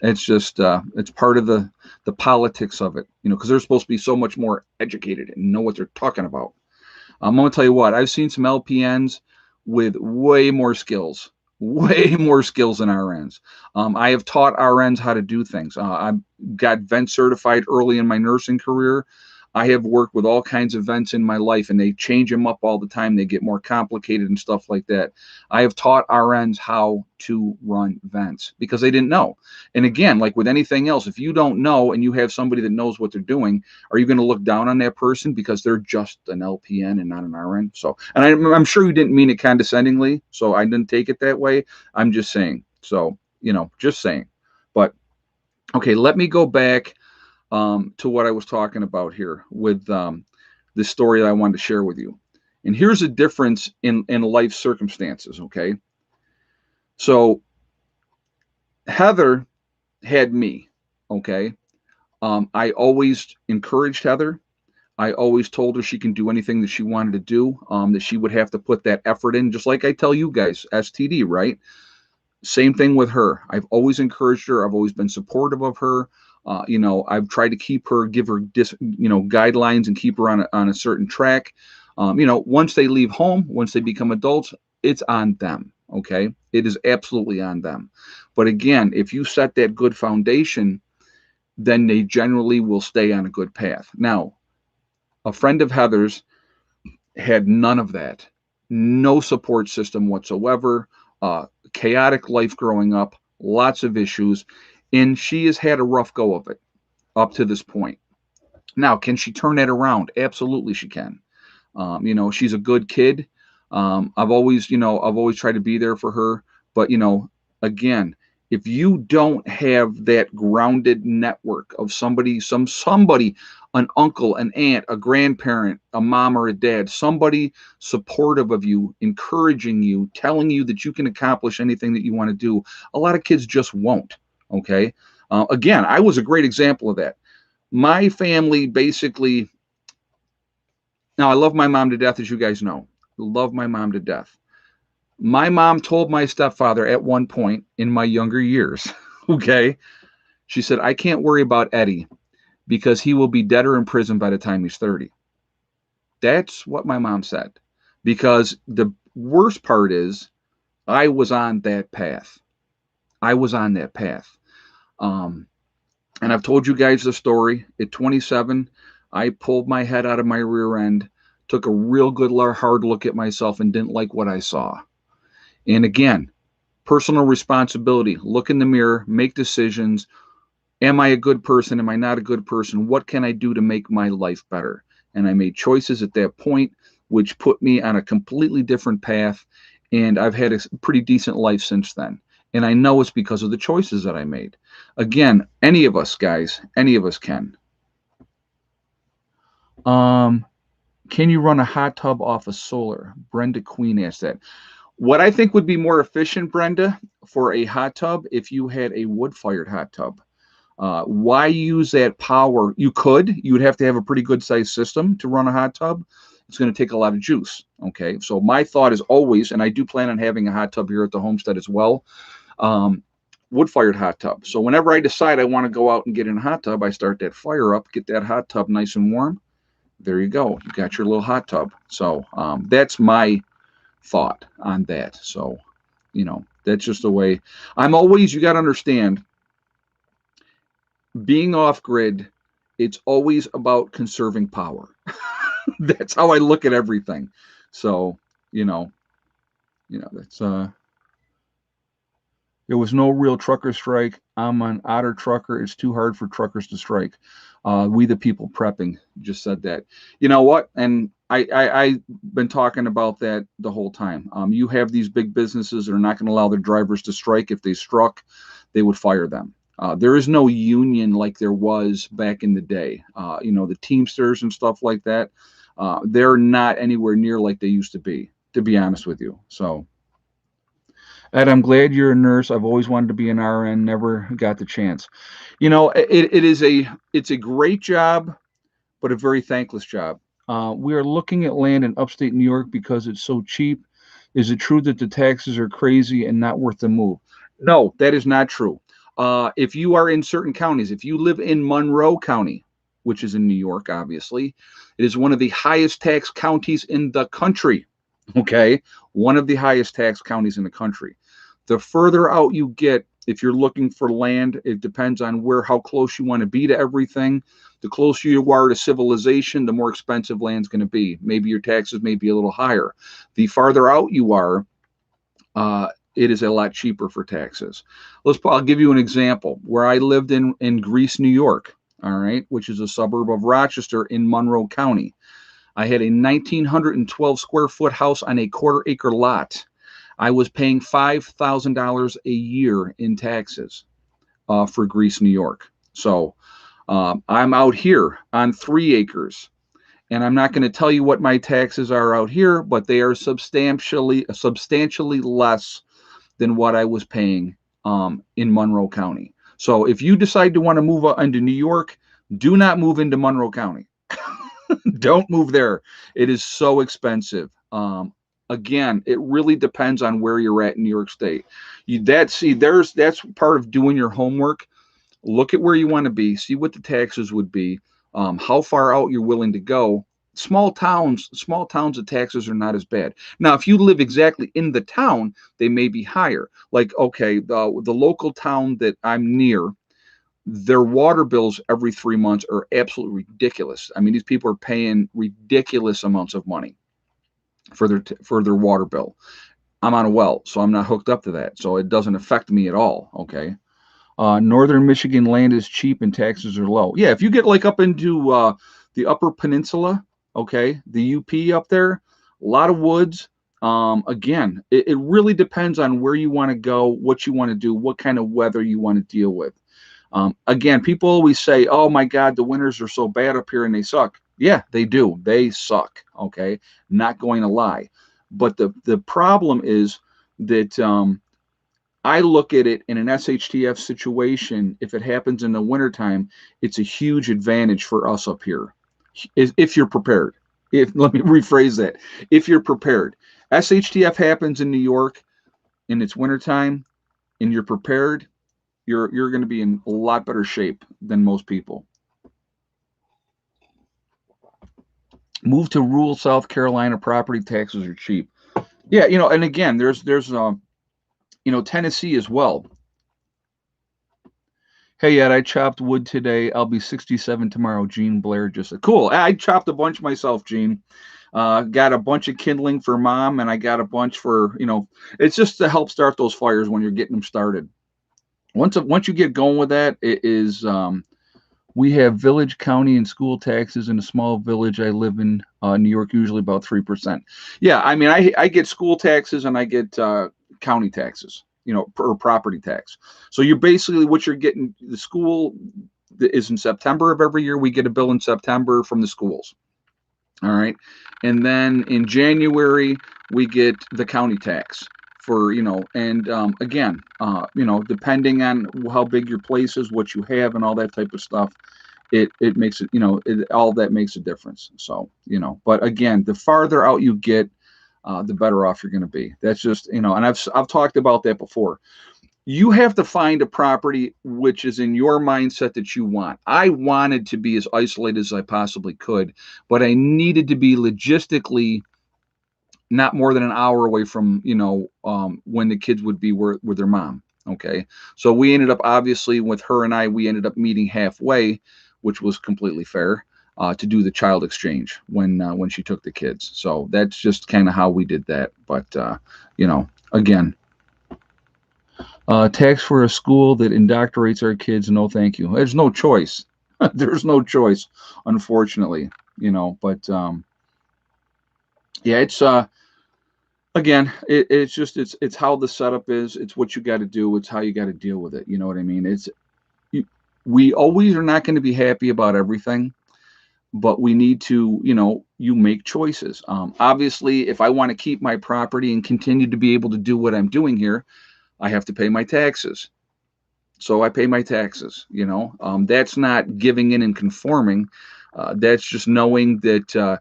It's just it's part of the politics of it, because they're supposed to be so much more educated and know what they're talking about. I'm going to tell you what, I've seen some LPNs with way more skills than RNs. I have taught RNs how to do things. I got vent certified early in my nursing career. I have worked with all kinds of vents in my life, and they change them up all the time. They get more complicated and stuff like that. I have taught RNs how to run vents because they didn't know. And again, like with anything else, if you don't know and you have somebody that knows what they're doing, are you going to look down on that person because they're just an LPN and not an RN? So, and I'm sure you didn't mean it condescendingly, so I didn't take it that way. I'm just saying. So, just saying. But okay, let me go back to what I was talking about here with this story that I wanted to share with you. And here's a difference in life circumstances, okay? So Heather had me, okay? I always encouraged Heather. I always told her she can do anything that she wanted to do, that she would have to put that effort in, just like I tell you guys, STD, right? Same thing with her. I've always encouraged her. I've always been supportive of her. I've tried to give her guidelines and keep her on a certain track. Once they leave home, once they become adults, it's on them. Okay, it is absolutely on them. But again, if you set that good foundation, then they generally will stay on a good path. Now, a friend of Heather's had none of that, no support system whatsoever. Chaotic life growing up, lots of issues, and she has had a rough go of it up to this point. Now, can she turn that around? Absolutely, she can. She's a good kid. I've always tried to be there for her. But again, if you don't have that grounded network of somebody, an uncle, an aunt, a grandparent, a mom or a dad, somebody supportive of you, encouraging you, telling you that you can accomplish anything that you want to do, a lot of kids just won't. Okay. Again, I was a great example of that. My family basically, now I love my mom to death, as you guys know. Love my mom to death. My mom told my stepfather at one point in my younger years, okay, she said, I can't worry about Eddie because he will be dead or in prison by the time he's 30. That's what my mom said. Because the worst part is I was on that path. And I've told you guys the story. At 27, I pulled my head out of my rear end, took a real good hard look at myself and didn't like what I saw. And again, personal responsibility. Look in the mirror, make decisions. Am I a good person? Am I not a good person? What can I do to make my life better? And I made choices at that point, which put me on a completely different path. And I've had a pretty decent life since then. And I know it's because of the choices that I made. Again, any of us, guys, any of us can. Can you run a hot tub off of solar? Brenda Queen asked that. What I think would be more efficient, Brenda, for a hot tub, if you had a wood-fired hot tub. Why use that power? You would have to have a pretty good sized system to run a hot tub. It's going to take a lot of juice. Okay. So my thought is always, and I do plan on having a hot tub here at the homestead as well, wood-fired hot tub. So whenever I decide I want to go out and get in a hot tub, I start that fire up, get that hot tub nice and warm. There you go. You got your little hot tub. So that's my thought on that. So, that's just the way I'm always, you got to understand, being off grid, it's always about conserving power. That's how I look at everything. So, that's there was no real trucker strike. I'm an otter trucker. It's too hard for truckers to strike. We the people prepping just said that. You know what? And I've been talking about that the whole time. You have these big businesses that are not going to allow their drivers to strike. If they struck, they would fire them. There is no union like there was back in the day. The Teamsters and stuff like that. They're not anywhere near like they used to be honest with you. So, Ed, I'm glad you're a nurse. I've always wanted to be an RN, never got the chance. It's a great job, but a very thankless job. We are looking at land in upstate New York because it's so cheap. Is it true that the taxes are crazy and not worth the move? No, that is not true. If you are in certain counties, if you live in Monroe County, which is in New York, obviously, it is one of the highest tax counties in the country. Okay, one of the highest tax counties in the country. The further out you get, If you're looking for land, it depends on how close you want to be to everything. The closer you are to civilization, the more expensive land's going to be. Maybe your taxes may be a little higher. The farther out you are, it is a lot cheaper for taxes. I'll give you an example. Where I lived in Greece, New York, all right, which is a suburb of Rochester in Monroe County. I had a 1,912 square foot house on a quarter-acre lot. I was paying $5,000 a year in taxes for Greece, New York. So I'm out here on 3 acres. And I'm not going to tell you what my taxes are out here, but they are substantially less than what I was paying in Monroe County. So if you decide to want to move into New York, do not move into Monroe County. Don't move there. It is so expensive. Again, it really depends on where you're at in New York State. That's part of doing your homework. Look at where you want to be, see what the taxes would be, how far out you're willing to go. Small towns, the taxes are not as bad. Now, if you live exactly in the town, they may be higher. Like, okay, the local town that I'm near, their water bills every 3 months are absolutely ridiculous. I mean, these people are paying ridiculous amounts of money for their water bill. I'm on a well, so I'm not hooked up to that, so it doesn't affect me at all. Okay. Northern Michigan land is cheap and taxes are low. Yeah, if you get like up into the Upper Peninsula, okay, the UP up there, a lot of woods. Again, it really depends on where you want to go, what you want to do, what kind of weather you want to deal with. Again, people always say, "Oh my God, the winters are so bad up here and they suck." Yeah, they do. They suck. Okay, not going to lie. But the problem is that I look at it in an SHTF situation. If it happens in the wintertime, it's a huge advantage for us up here. If you're prepared. Let me rephrase that. If you're prepared. SHTF happens in New York and it's wintertime and you're prepared, you're going to be in a lot better shape than most people. Move to rural South Carolina, property taxes are cheap. Yeah, and again, there's Tennessee as well. Hey, Ed, I chopped wood today. I'll be 67 tomorrow. Gene Blair just said, cool. I chopped a bunch myself, Gene. Got a bunch of kindling for Mom, and I got a bunch for, it's just to help start those fires when you're getting them started. Once you get going with that, it is, we have village, county, and school taxes in a small village I live in, New York, usually about 3%. Yeah, I mean, I get school taxes and I get county taxes. Per property tax. So you're basically what you're getting. The school is in September of every year. We get a bill in September from the schools. All right. And then in January, we get the county tax for, and again, depending on how big your place is, what you have and all that type of stuff, it makes it, all that makes a difference. So, but again, the farther out you get, the better off you're going to be. That's just, and I've talked about that before. You have to find a property which is in your mindset that you want. I wanted to be as isolated as I possibly could, but I needed to be logistically not more than an hour away from, when the kids would be with their mom. Okay. So we ended up, obviously, with her and I, we ended up meeting halfway, which was completely fair. To do the child exchange when she took the kids. So that's just kind of how we did that. But, again, tax for a school that indoctrinates our kids, no thank you. There's no choice. There's no choice, unfortunately, but yeah, it's, again, it's how the setup is. It's what you got to do. It's how you got to deal with it. You know what I mean? We always are not going to be happy about everything. But we need to, you make choices. Obviously, if I want to keep my property and continue to be able to do what I'm doing here, I have to pay my taxes. So I pay my taxes, that's not giving in and conforming. That's just knowing that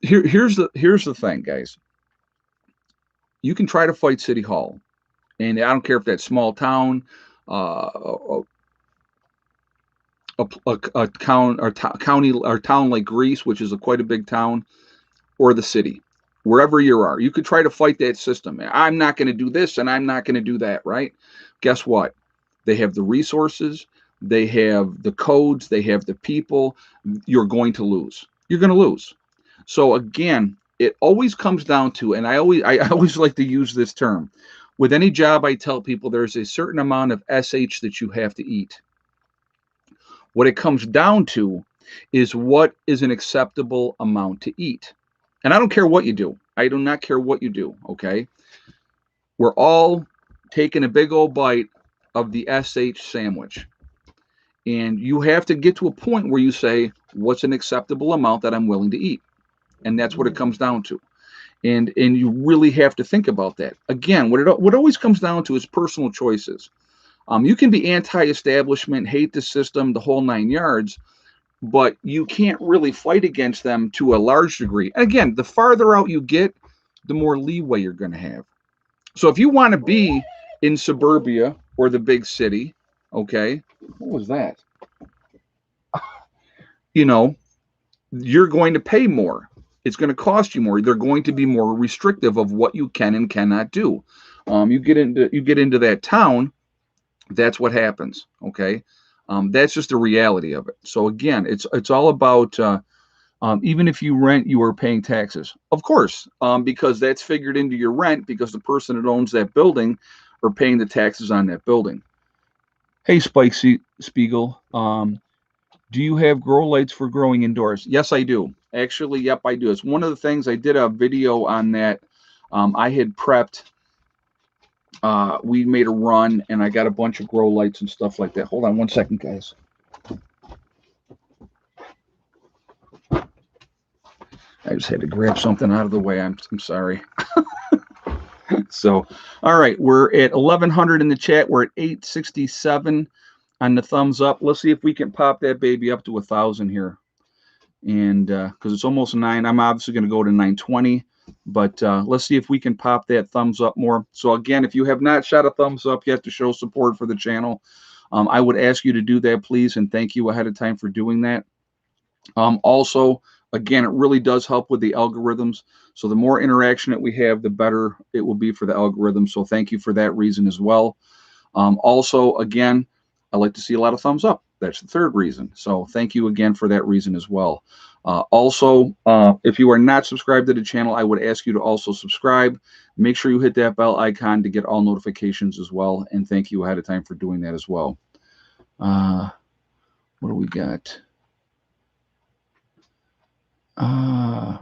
here's the thing, guys. You can try to fight City Hall. And I don't care if that's small town, a town or county or town like Greece, which is quite a big town, or the city, wherever you are. You could try to fight that system. I'm not going to do this and I'm not going to do that, right? Guess what? they have the resources, they have the codes, they have the people. You're going to lose. You're going to lose. So again, it always comes down to, and I always like to use this term. With any job, I tell people there's a certain amount of SH that you have to eat. What it comes down to is what is an acceptable amount to eat. And I don't care what you do. I do not care what you do, okay? We're all taking a big old bite of the SH sandwich. And you have to get to a point where you say, what's an acceptable amount that I'm willing to eat? And that's what it comes down to. And you really have to think about that. Again, what always comes down to is personal choices. You can be anti-establishment, hate the system, the whole 9 yards, but you can't really fight against them to a large degree. And again, the farther out you get, the more leeway you're going to have. So if you want to be in suburbia or the big city, okay, what was that? You know, you're going to pay more. It's going to cost you more. They're going to be more restrictive of what you can and cannot do. You get into that town, that's what happens. Okay, that's just the reality of it. So again, it's all about even if you rent, you are paying taxes, of course, because that's figured into your rent because the person that owns that building are paying the taxes on that building. Hey, Spike Spiegel, do you have grow lights for growing indoors? Yes, I do. Actually, yep, I do. It's one of the things. I did a video on that. I had prepped. We made a run, and I got a bunch of grow lights and stuff like that. Hold on one second, guys. I just had to grab something out of the way. I'm sorry. So, all right, we're at 1,100 in the chat. We're at 867 on the thumbs up. Let's see if we can pop that baby up to 1,000 here. And because it's almost 9, I'm obviously going to go to 920. But let's see if we can pop that thumbs up more. So again, if you have not shot a thumbs up yet to show support for the channel, I would ask you to do that, please. And thank you ahead of time for doing that. Also, again, it really does help with the algorithms. So the more interaction that we have, the better it will be for the algorithm. So thank you for that reason as well. Also, again, I like to see a lot of thumbs up. That's the third reason. So thank you again for that reason as well. Also, if you are not subscribed to the channel, I would ask you to also subscribe. Make sure you hit that bell icon to get all notifications as well. And thank you ahead of time for doing that as well. What do we got? The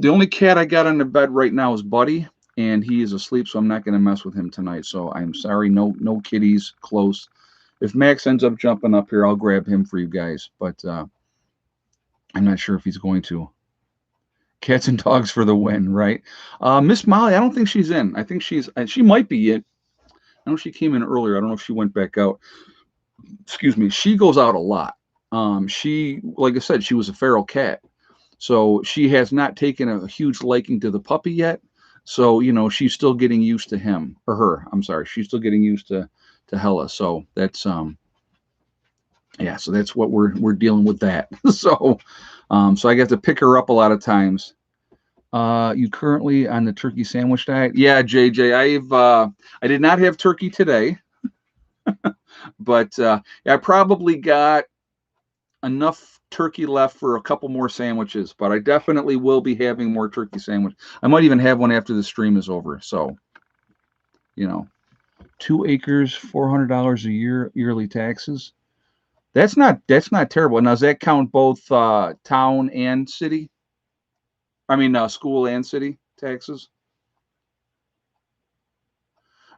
only cat I got on the bed right now is Buddy, and he is asleep, so I'm not going to mess with him tonight. So I'm sorry, no kitties close. If Max ends up jumping up here, I'll grab him for you guys, but I'm not sure if he's going to. Cats and dogs for the win, right? Miss Molly, I don't think she's in. I think she might be in. I know she came in earlier. I don't know if she went back out. Excuse me. She goes out a lot. She, like I said, she was a feral cat. So she has not taken a huge liking to the puppy yet. So, you know, she's still getting used to him or her. I'm sorry. She's still getting used to Hella. So that's, yeah, so that's what we're dealing with that. So I get to pick her up a lot of times. You currently on the turkey sandwich diet? Yeah, JJ, I did not have turkey today, but I probably got enough turkey left for a couple more sandwiches, but I definitely will be having more turkey sandwich. I might even have one after the stream is over. So, you know, 2 acres, $400 a year, yearly taxes. That's not terrible. Now, does that count both town and city? I mean, school and city taxes?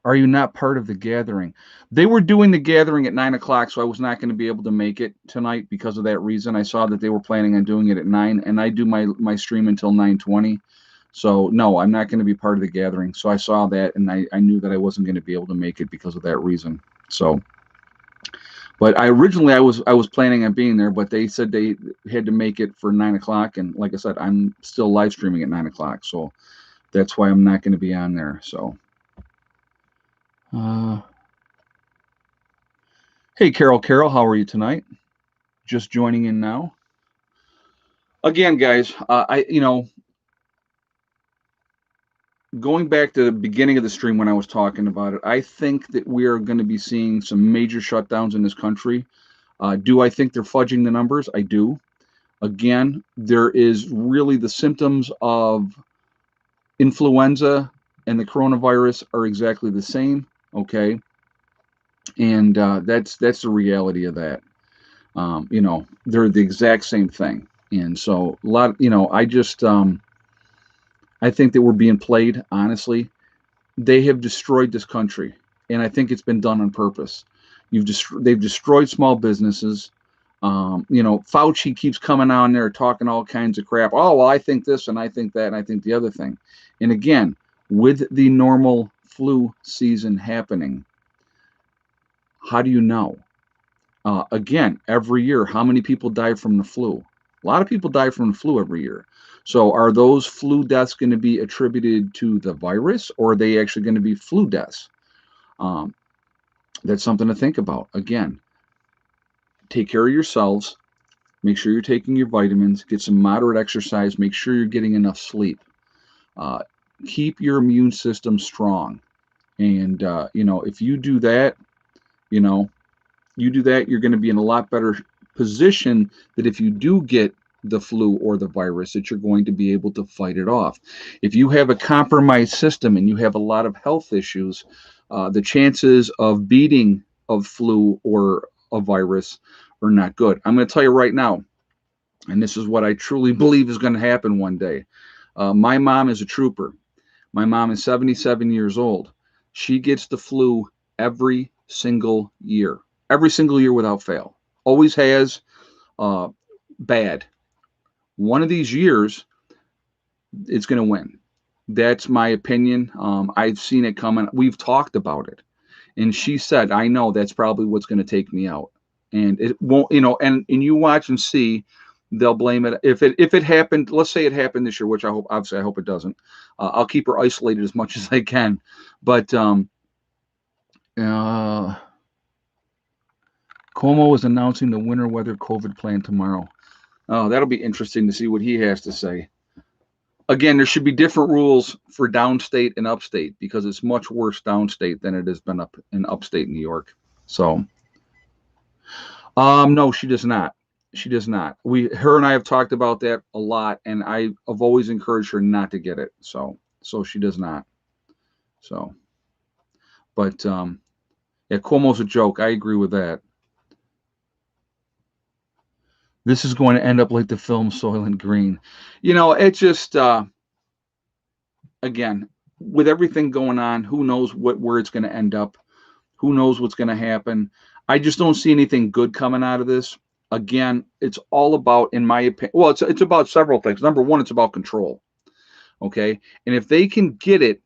Are you not part of the gathering? They were doing the gathering at 9 o'clock, so I was not going to be able to make it tonight because of that reason. I saw that they were planning on doing it at 9, and I do my stream until 9:20. So, no, I'm not going to be part of the gathering. So I saw that, and I knew that I wasn't going to be able to make it because of that reason. So, but I was planning on being there, but they said they had to make it for 9 o'clock, and like I said, I'm still live streaming at 9 o'clock, so that's why I'm not going to be on there. So. Hey, Carol, how are you tonight? Just joining in now. Again, guys, going back to the beginning of the stream when I was talking about it, I think that we are going to be seeing some major shutdowns in this country. Do I think they're fudging the numbers? I do. Again, there is really the symptoms of influenza and the coronavirus are exactly the same. Okay, and that's the reality of that. They're the exact same thing, and so a lot. I think that we're being played. Honestly, they have destroyed this country, and I think it's been done on purpose. They've destroyed small businesses. Fauci keeps coming on there talking all kinds of crap. Oh, well, I think this and I think that and I think the other thing. And again, with the normal flu season happening, how do you know? Again, every year, how many people die from the flu? A lot of people die from the flu every year. So are those flu deaths going to be attributed to the virus, or are they actually going to be flu deaths? That's something to think about. Again, take care of yourselves. Make sure you're taking your vitamins. Get some moderate exercise. Make sure you're getting enough sleep. Keep your immune system strong. And, if you do that, you're going to be in a lot better position that if you do get the flu or the virus, that you're going to be able to fight it off. If you have a compromised system and you have a lot of health issues, the chances of beating of flu or a virus are not good. I'm going to tell you right now, and this is what I truly believe is going to happen one day. My mom is a trooper. My mom is 77 years old. She gets the flu every single year without fail. Always has. Bad. One of these years, it's going to win. That's my opinion. I've seen it coming. We've talked about it. And she said, I know that's probably what's going to take me out. And it won't, and you watch and see, they'll blame it. If it happened, let's say it happened this year, which obviously I hope it doesn't. I'll keep her isolated as much as I can. But Cuomo is announcing the winter weather COVID plan tomorrow. Oh, that'll be interesting to see what he has to say. Again, there should be different rules for downstate and upstate because it's much worse downstate than it has been up in upstate New York. So, no, she does not. She does not. Her and I have talked about that a lot, and I've always encouraged her not to get it. So she does not. So, but yeah, Cuomo's a joke. I agree with that. This is going to end up like the film Soylent Green. It's just again, with everything going on, who knows where it's going to end up? Who knows what's going to happen? I just don't see anything good coming out of this. Again, it's all about, in my opinion, well, it's about several things. Number one, it's about control. Okay, and if they can get it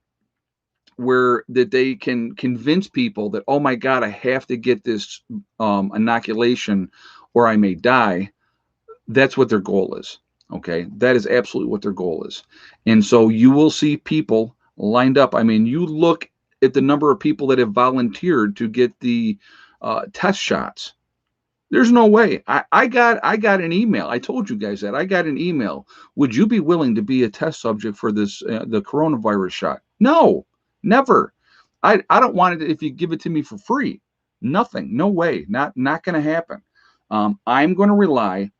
where that they can convince people that, oh my God, I have to get this inoculation or I may die. That's what their goal is. Okay, that is absolutely what their goal is. And so you will see people lined up. I mean, you look at the number of people that have volunteered to get the test shots. There's no way. I got an email. I told you guys that I got an email. Would you be willing to be a test subject for this the coronavirus shot? No, never. I don't want it if you give it to me for free. Nothing. No way. Not going to happen. I'm going to rely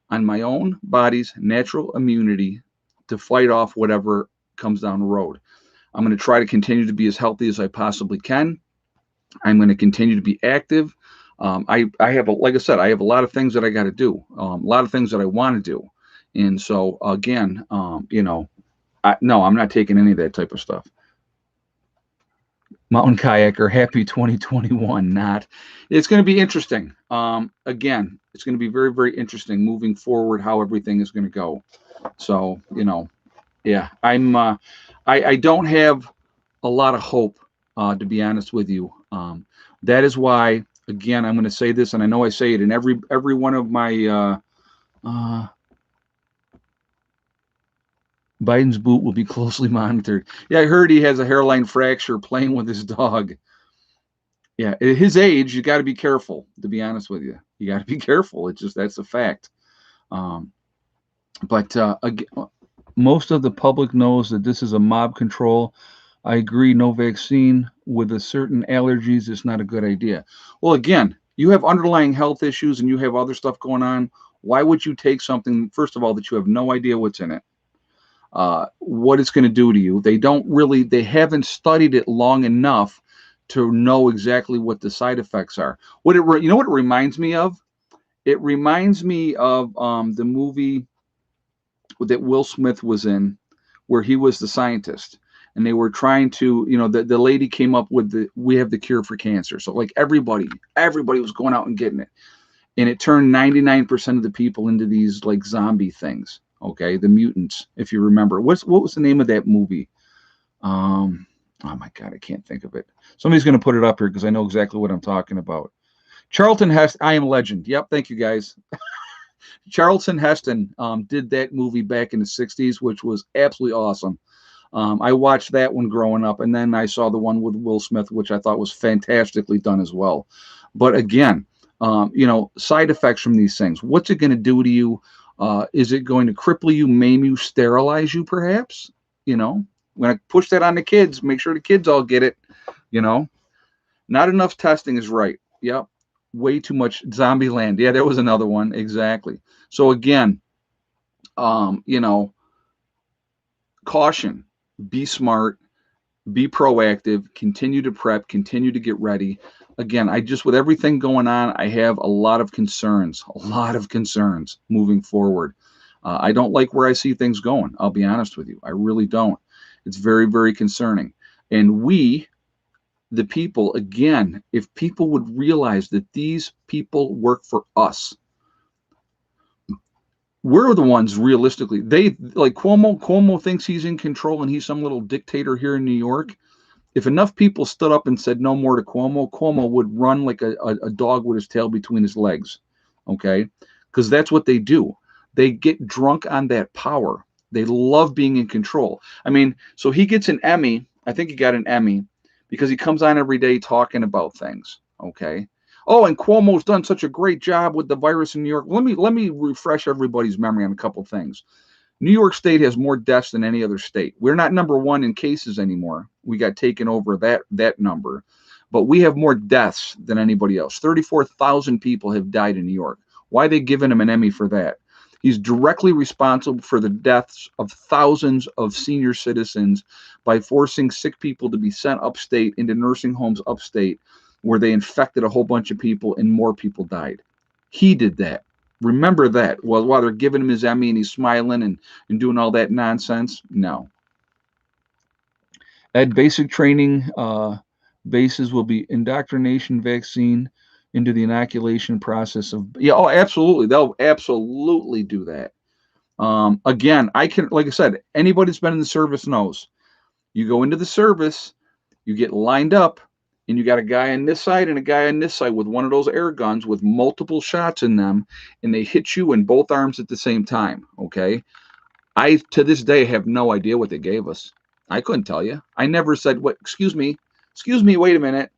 on my own body's natural immunity to fight off whatever comes down the road. I'm going to try to continue to be as healthy as I possibly can. I'm going to continue to be active. I have, like I said, I have a lot of things that I got to do, a lot of things that I want to do. And so, again, no, I'm not taking any of that type of stuff. Mountain kayaker, happy 2021. Not. It's going to be interesting. Again, it's going to be very, very interesting moving forward how everything is going to go. So, yeah, I don't have a lot of hope, to be honest with you. That is why, again, I'm going to say this, and I know I say it in every one of my Biden's boot will be closely monitored. Yeah, I heard he has a hairline fracture playing with his dog. Yeah, at his age, you got to be careful, to be honest with you. You got to be careful. It's just, that's a fact. But again, Most of the public knows that this is a mob control. I agree, no vaccine with a certain allergies is not a good idea. Well, again, you have underlying health issues and you have other stuff going on. Why would you take something, first of all, that you have no idea what's in it? What it's going to do to you? They haven't studied it long enough to know exactly what the side effects are. You know what it reminds me of? It reminds me of the movie that Will Smith was in, where he was the scientist, and they were trying to, the lady came up with we have the cure for cancer. So like everybody was going out and getting it, and it turned 99% of the people into these like zombie things. Okay, the mutants, if you remember. What was the name of that movie? Oh my God, I can't think of it. Somebody's going to put it up here because I know exactly what I'm talking about. Charlton Heston, I Am Legend. Yep, thank you guys. Charlton Heston did that movie back in the 60s, which was absolutely awesome. I watched that one growing up, and then I saw the one with Will Smith, which I thought was fantastically done as well. But again, side effects from these things. What's it going to do to you? Is it going to cripple you, maim you, sterilize you, perhaps? When I push that on the kids, make sure the kids all get it. Not enough testing is right. Yep. Way too much zombie land. Yeah, there was another one. Exactly. So again, caution, be smart, be proactive, continue to prep, continue to get ready. Again, with everything going on, I have a lot of concerns moving forward. I don't like where I see things going. I'll be honest with you. I really don't. It's very, very concerning. And the people, again, if people would realize that these people work for us, we're the ones realistically. They like Cuomo thinks he's in control and he's some little dictator here in New York. If enough people stood up and said no more to Cuomo would run like a dog with his tail between his legs. Okay? Because that's what they do. They get drunk on that power. They love being in control. I mean, so he gets an Emmy. I think he got an Emmy because he comes on every day talking about things. Okay? Oh, and Cuomo's done such a great job with the virus in New York. Let me refresh everybody's memory on a couple things. New York State has more deaths than any other state. We're not number one in cases anymore. We got taken over that number, but we have more deaths than anybody else. 34,000 people have died in New York. Why are they giving him an Emmy for that? He's directly responsible for the deaths of thousands of senior citizens by forcing sick people to be sent upstate into nursing homes upstate, where they infected a whole bunch of people and more people died. He did that. Remember that. Well, while they're giving him his Emmy and he's smiling and doing all that nonsense, no. At basic training bases will be indoctrination vaccine into the inoculation process of, yeah, oh, absolutely. They'll absolutely do that. Again, like I said, anybody that's been in the service knows. You go into the service, you get lined up, and you got a guy on this side and a guy on this side with one of those air guns with multiple shots in them, and they hit you in both arms at the same time. Okay. I, to this day, have no idea what they gave us. I couldn't tell you. I never said, "What? Excuse me, wait a minute.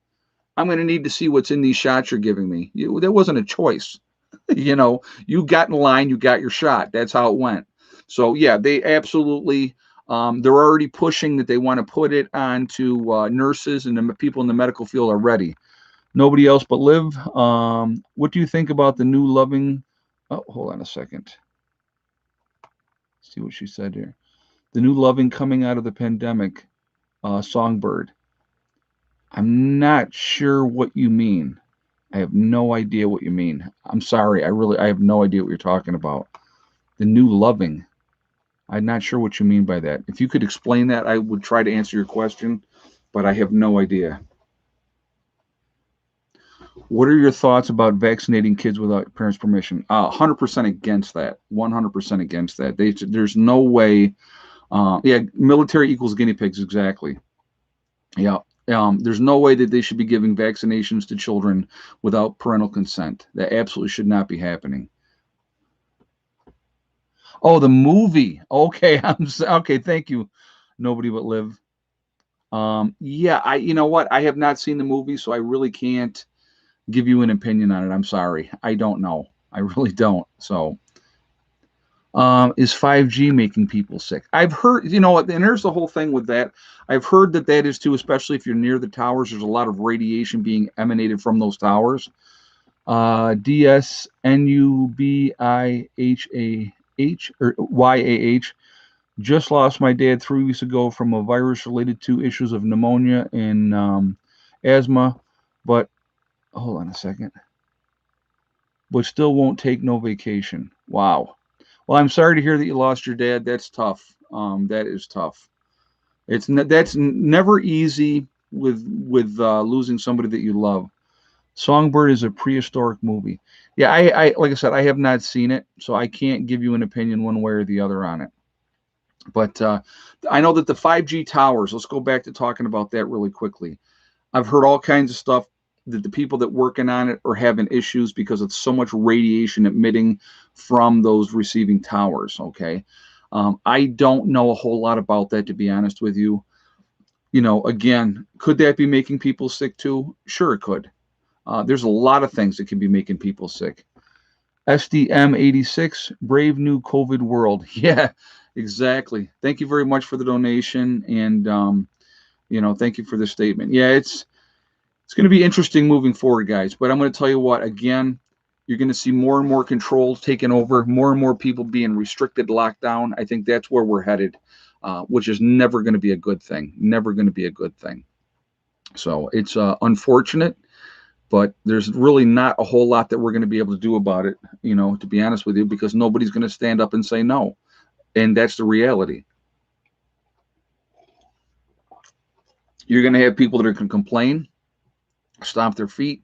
I'm going to need to see what's in these shots you're giving me." There wasn't a choice. You got in line, you got your shot. That's how it went. So yeah, they absolutely. They're already pushing that they want to put it onto nurses and the people in the medical field already. Nobody else but Liv. What do you think about the new loving? Oh, hold on a second. See what she said here. The new loving coming out of the pandemic, Songbird. I'm not sure what you mean. I have no idea what you mean. I'm sorry. I have no idea what you're talking about. The new loving. I'm not sure what you mean by that. If you could explain that, I would try to answer your question, but I have no idea. What are your thoughts about vaccinating kids without parents' permission? 100% against that. 100% against that. There's no way. Yeah, military equals guinea pigs, exactly. Yeah. There's no way that they should be giving vaccinations to children without parental consent. That absolutely should not be happening. Oh, the movie. Okay, okay. Thank you. Nobody but Liv. Yeah, you know what? I have not seen the movie, so I really can't give you an opinion on it. I'm sorry. I don't know. I really don't. So, Is 5G making people sick? I've heard, and there's the whole thing with that. I've heard that is too, especially if you're near the towers. There's a lot of radiation being emanated from those towers. DSNUBIHAH or YAH. Just lost my dad 3 weeks ago from a virus related to issues of pneumonia and asthma. But hold on a second. But still won't take no vacation. Wow. Well, I'm sorry to hear that you lost your dad. That's tough. That is tough. That's never easy with losing somebody that you love. Songbird is a prehistoric movie. Yeah, I like I said, I have not seen it, so I can't give you an opinion one way or the other on it. But I know that the 5G towers. Let's go back to talking about that really quickly. I've heard all kinds of stuff that the people that working on it are having issues because of so much radiation emitting from those receiving towers. Okay. I don't know a whole lot about that, to be honest with you. Again, could that be making people sick too? Sure, it could. There's a lot of things that can be making people sick. SDM86, Brave New COVID World. Yeah, exactly. Thank you very much for the donation. And, thank you for the statement. Yeah, it's going to be interesting moving forward, guys. But I'm going to tell you what, again, you're going to see more and more controls taken over, more and more people being restricted, locked down. I think that's where we're headed, which is never going to be a good thing. Never going to be a good thing. So it's unfortunate, but there's really not a whole lot that we're going to be able to do about it, to be honest with you, because nobody's going to stand up and say no. And that's the reality. You're going to have people that are going to complain, stomp their feet,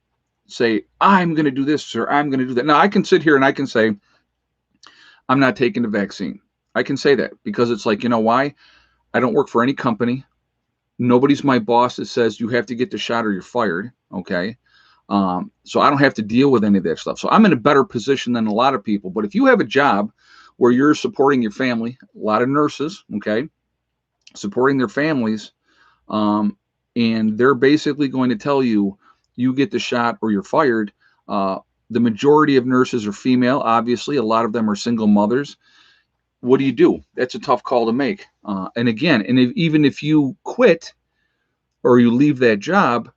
say, I'm going to do this or I'm going to do that. Now, I can sit here and I can say, I'm not taking the vaccine. I can say that because it's like, why? I don't work for any company. Nobody's my boss that says you have to get the shot or you're fired. Okay. So I don't have to deal with any of that stuff. So I'm in a better position than a lot of people. But if you have a job where you're supporting your family, a lot of nurses, okay, supporting their families, and they're basically going to tell you, you get the shot or you're fired. The majority of nurses are female. Obviously, a lot of them are single mothers. What do you do? That's a tough call to make. And again, even if you quit or you leave that job,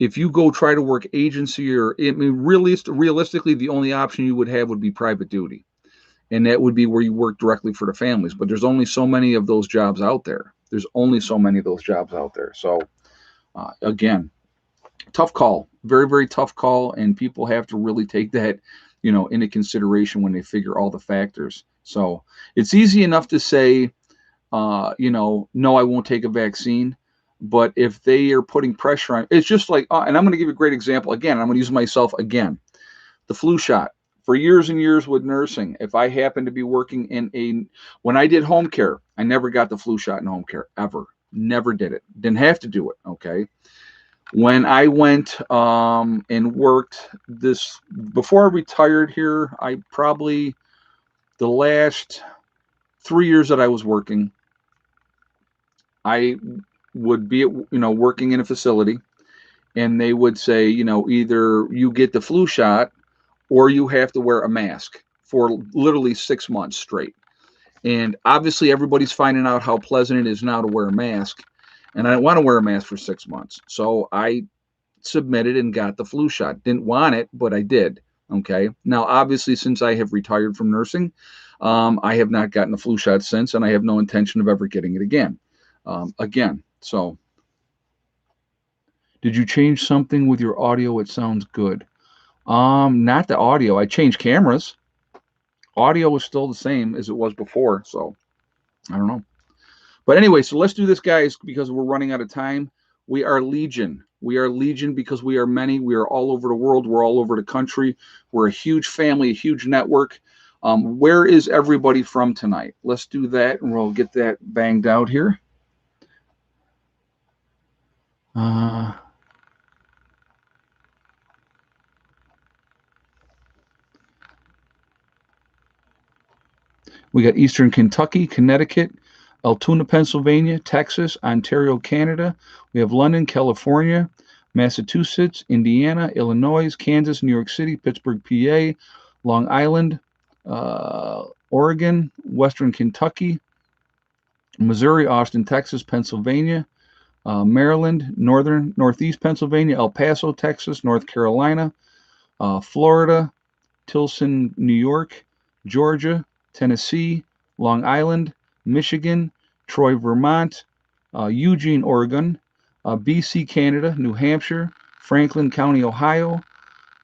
if you go try to work agency realistically, the only option you would have would be private duty. And that would be where you work directly for the families. But there's only so many of those jobs out there. So, again, tough call, very, very tough call. And people have to really take that, into consideration when they figure all the factors. So it's easy enough to say, no, I won't take a vaccine. But if they are putting pressure on, it's just like, and I'm going to give you a great example. Again, I'm going to use myself again. The flu shot. For years and years with nursing, if I happened to be working when I did home care, I never got the flu shot in home care, ever. Never did it. Didn't have to do it, okay? When I went and worked before I retired here, the last 3 years that I was working, I would be, working in a facility, and they would say, either you get the flu shot or you have to wear a mask for literally 6 months straight. And obviously everybody's finding out how pleasant it is now to wear a mask. And I didn't want to wear a mask for 6 months. So I submitted and got the flu shot. Didn't want it, but I did. Okay. Now, obviously, since I have retired from nursing, I have not gotten a flu shot since, and I have no intention of ever getting it again. So did you change something with your audio? It sounds good. Not the audio. I changed cameras. Audio is still the same as it was before, so I don't know. But anyway, so let's do this, guys, because we're running out of time. We are Legion. We are Legion because we are many. We are all over the world. We're all over the country. We're a huge family, a huge network. Where is everybody from tonight? Let's do that, and we'll get that banged out here. We got Eastern Kentucky, Connecticut, Altoona, Pennsylvania, Texas, Ontario, Canada. We have London, California, Massachusetts, Indiana, Illinois, Kansas, New York City, Pittsburgh, PA, Long Island, Oregon, Western Kentucky, Missouri, Austin, Texas, Pennsylvania, Maryland, Northeast Pennsylvania, El Paso, Texas, North Carolina, Florida, Tilson, New York, Georgia, Tennessee, Long Island, Michigan, Troy, Vermont, Eugene, Oregon, BC, Canada, New Hampshire, Franklin County, Ohio,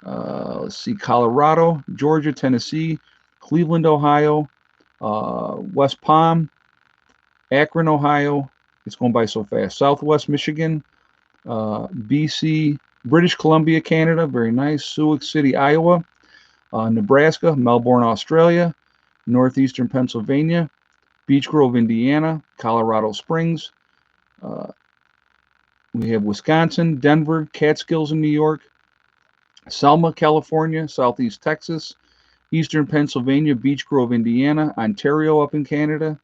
let's see, Colorado, Georgia, Tennessee, Cleveland, Ohio, West Palm, Akron, Ohio. It's going by so fast. Southwest Michigan, BC, British Columbia, Canada, very nice. Sioux City, Iowa, Nebraska, Melbourne, Australia, Northeastern Pennsylvania, Beech Grove, Indiana, Colorado Springs. We have Wisconsin, Denver, Catskills in New York, Selma, California, Southeast Texas, Eastern Pennsylvania, Beech Grove, Indiana, Ontario up in Canada,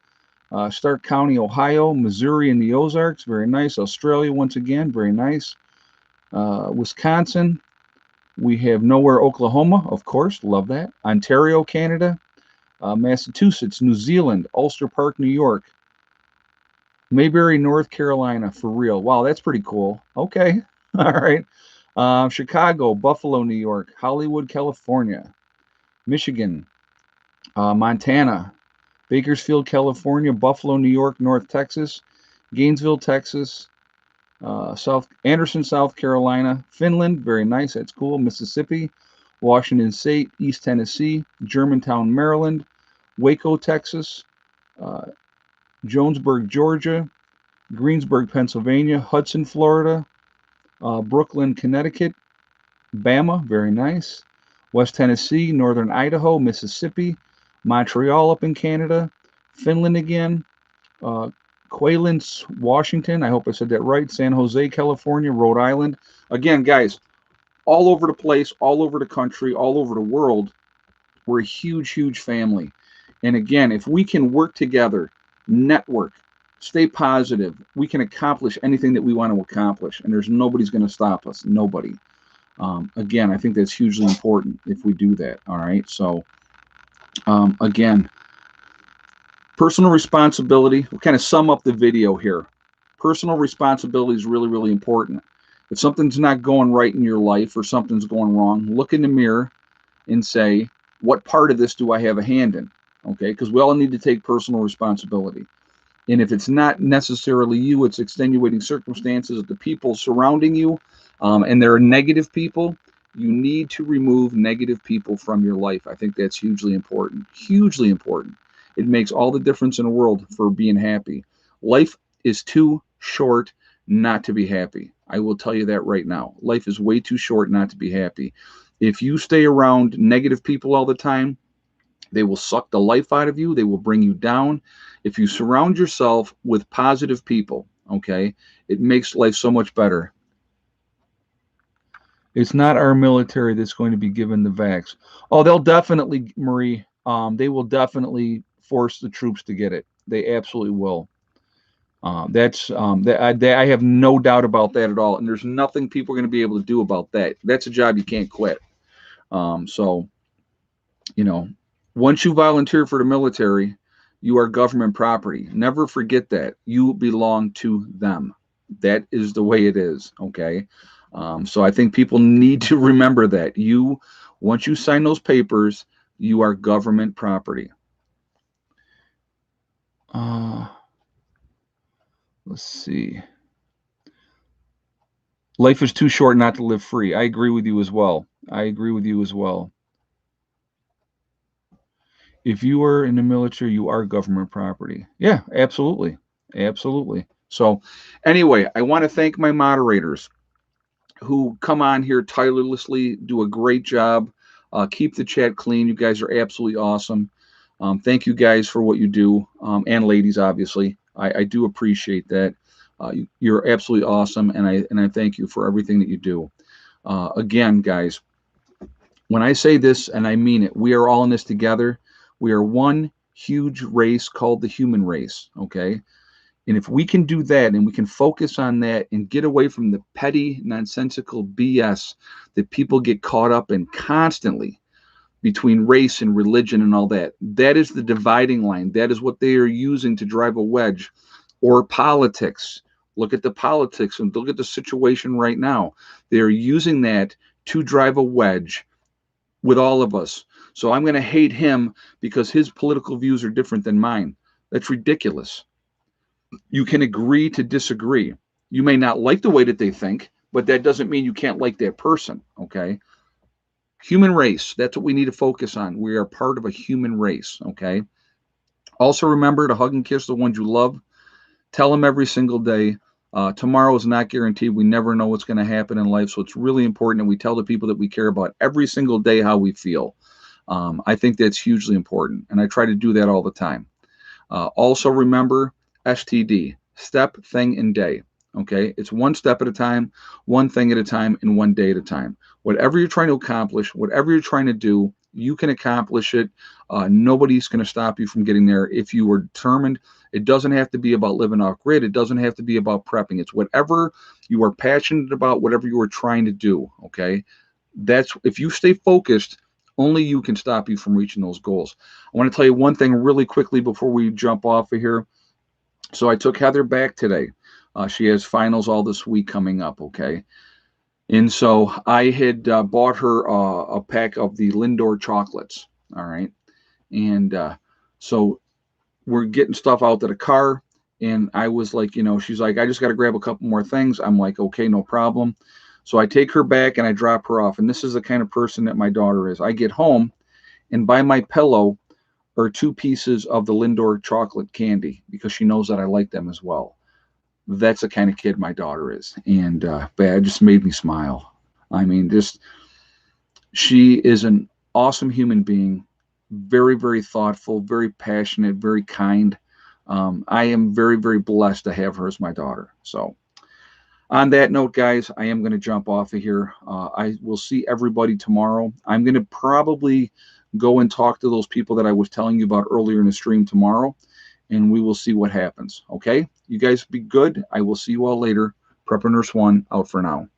Stark County, Ohio, Missouri and the Ozarks, very nice. Australia, once again, very nice. Wisconsin, we have Nowhere, Oklahoma, of course, love that. Ontario, Canada, Massachusetts, New Zealand, Ulster Park, New York, Mayberry, North Carolina, for real. Wow, that's pretty cool. Okay, all right. Chicago, Buffalo, New York, Hollywood, California, Michigan, Montana, Bakersfield, California, Buffalo, New York, North Texas, Gainesville, Texas, Anderson, South Carolina, Finland, very nice, that's cool, Mississippi, Washington State, East Tennessee, Germantown, Maryland, Waco, Texas, Jonesburg, Georgia, Greensburg, Pennsylvania, Hudson, Florida, Brooklyn, Connecticut, Bama, very nice, West Tennessee, Northern Idaho, Mississippi, Montreal up in Canada, Finland again, Quayland, Washington, I hope I said that right, San Jose, California, Rhode Island. Again, guys, all over the place, all over the country, all over the world, we're a huge, huge family. And again, if we can work together, network, stay positive, we can accomplish anything that we want to accomplish. And there's nobody's going to stop us. Nobody. Again, I think that's hugely important if we do that. All right. So, again, personal responsibility. We'll kind of sum up the video here. Personal responsibility is really, really important. If something's not going right in your life or something's going wrong, look in the mirror and say, what part of this do I have a hand in? Okay, because we all need to take personal responsibility. And if it's not necessarily you, it's extenuating circumstances of the people surrounding you, and there are negative people, you need to remove negative people from your life. I think that's hugely important. Hugely important. It makes all the difference in the world for being happy. Life is too short not to be happy. I will tell you that right now. Life is way too short not to be happy. If you stay around negative people all the time, they will suck the life out of you. They will bring you down. If you surround yourself with positive people, okay, it makes life so much better. It's not our military that's going to be given the vax. Oh, they'll definitely, Marie, they will definitely force the troops to get it. They absolutely will. I have no doubt about that at all. And there's nothing people are going to be able to do about that. That's a job you can't quit. So, you know, once you volunteer for the military, you are government property. Never forget that. You belong to them. That is the way it is. Okay. So I think people need to remember that. Once you sign those papers, you are government property. Let's see. Life is too short not to live free. I agree with you as well. If you are in the military, you are government property. Yeah, absolutely. Absolutely. So, anyway, I want to thank my moderators who come on here tirelessly, do a great job, keep the chat clean. You guys are absolutely awesome. Thank you guys for what you do, and ladies, obviously. I do appreciate that. You're absolutely awesome, and I thank you for everything that you do. Again, guys, when I say this, and I mean it, we are all in this together. We are one huge race called the human race, okay? And if we can do that and we can focus on that and get away from the petty, nonsensical BS that people get caught up in constantly, between race and religion and all that. That is the dividing line. That is what they are using to drive a wedge. Or politics. Look at the politics and look at the situation right now. They are using that to drive a wedge with all of us. So I'm going to hate him because his political views are different than mine. That's ridiculous. You can agree to disagree. You may not like the way that they think, but that doesn't mean you can't like that person, okay? Human race, that's what we need to focus on. We are part of a human race, okay? Also remember to hug and kiss the ones you love. Tell them every single day. Tomorrow is not guaranteed. We never know what's going to happen in life, so it's really important that we tell the people that we care about every single day how we feel. I think that's hugely important, and I try to do that all the time. Also remember STD, step, thing, and day. Okay, it's one step at a time, one thing at a time, and one day at a time. Whatever you're trying to accomplish, whatever you're trying to do, you can accomplish it. Nobody's going to stop you from getting there if you are determined. It doesn't have to be about living off grid. It doesn't have to be about prepping. It's whatever you are passionate about, whatever you are trying to do. Okay, that's if you stay focused, only you can stop you from reaching those goals. I want to tell you one thing really quickly before we jump off of here. So I took Heather back today. She has finals all this week coming up, okay? And so I had bought her a pack of the Lindor chocolates, all right? And so we're getting stuff out to the car, and I was like, she's like, I just got to grab a couple more things. I'm like, okay, no problem. So I take her back and I drop her off, and this is the kind of person that my daughter is. I get home, and by my pillow are 2 pieces of the Lindor chocolate candy because she knows that I like them as well. That's the kind of kid my daughter is. And it just made me smile. I mean, she is an awesome human being, very, very thoughtful, very passionate, very kind. I am very, very blessed to have her as my daughter. So on that note, guys, I am going to jump off of here. I will see everybody tomorrow. I'm going to probably go and talk to those people that I was telling you about earlier in the stream tomorrow, and we will see what happens. Okay? You guys be good. I will see you all later. Prepper Nurse 1 out for now.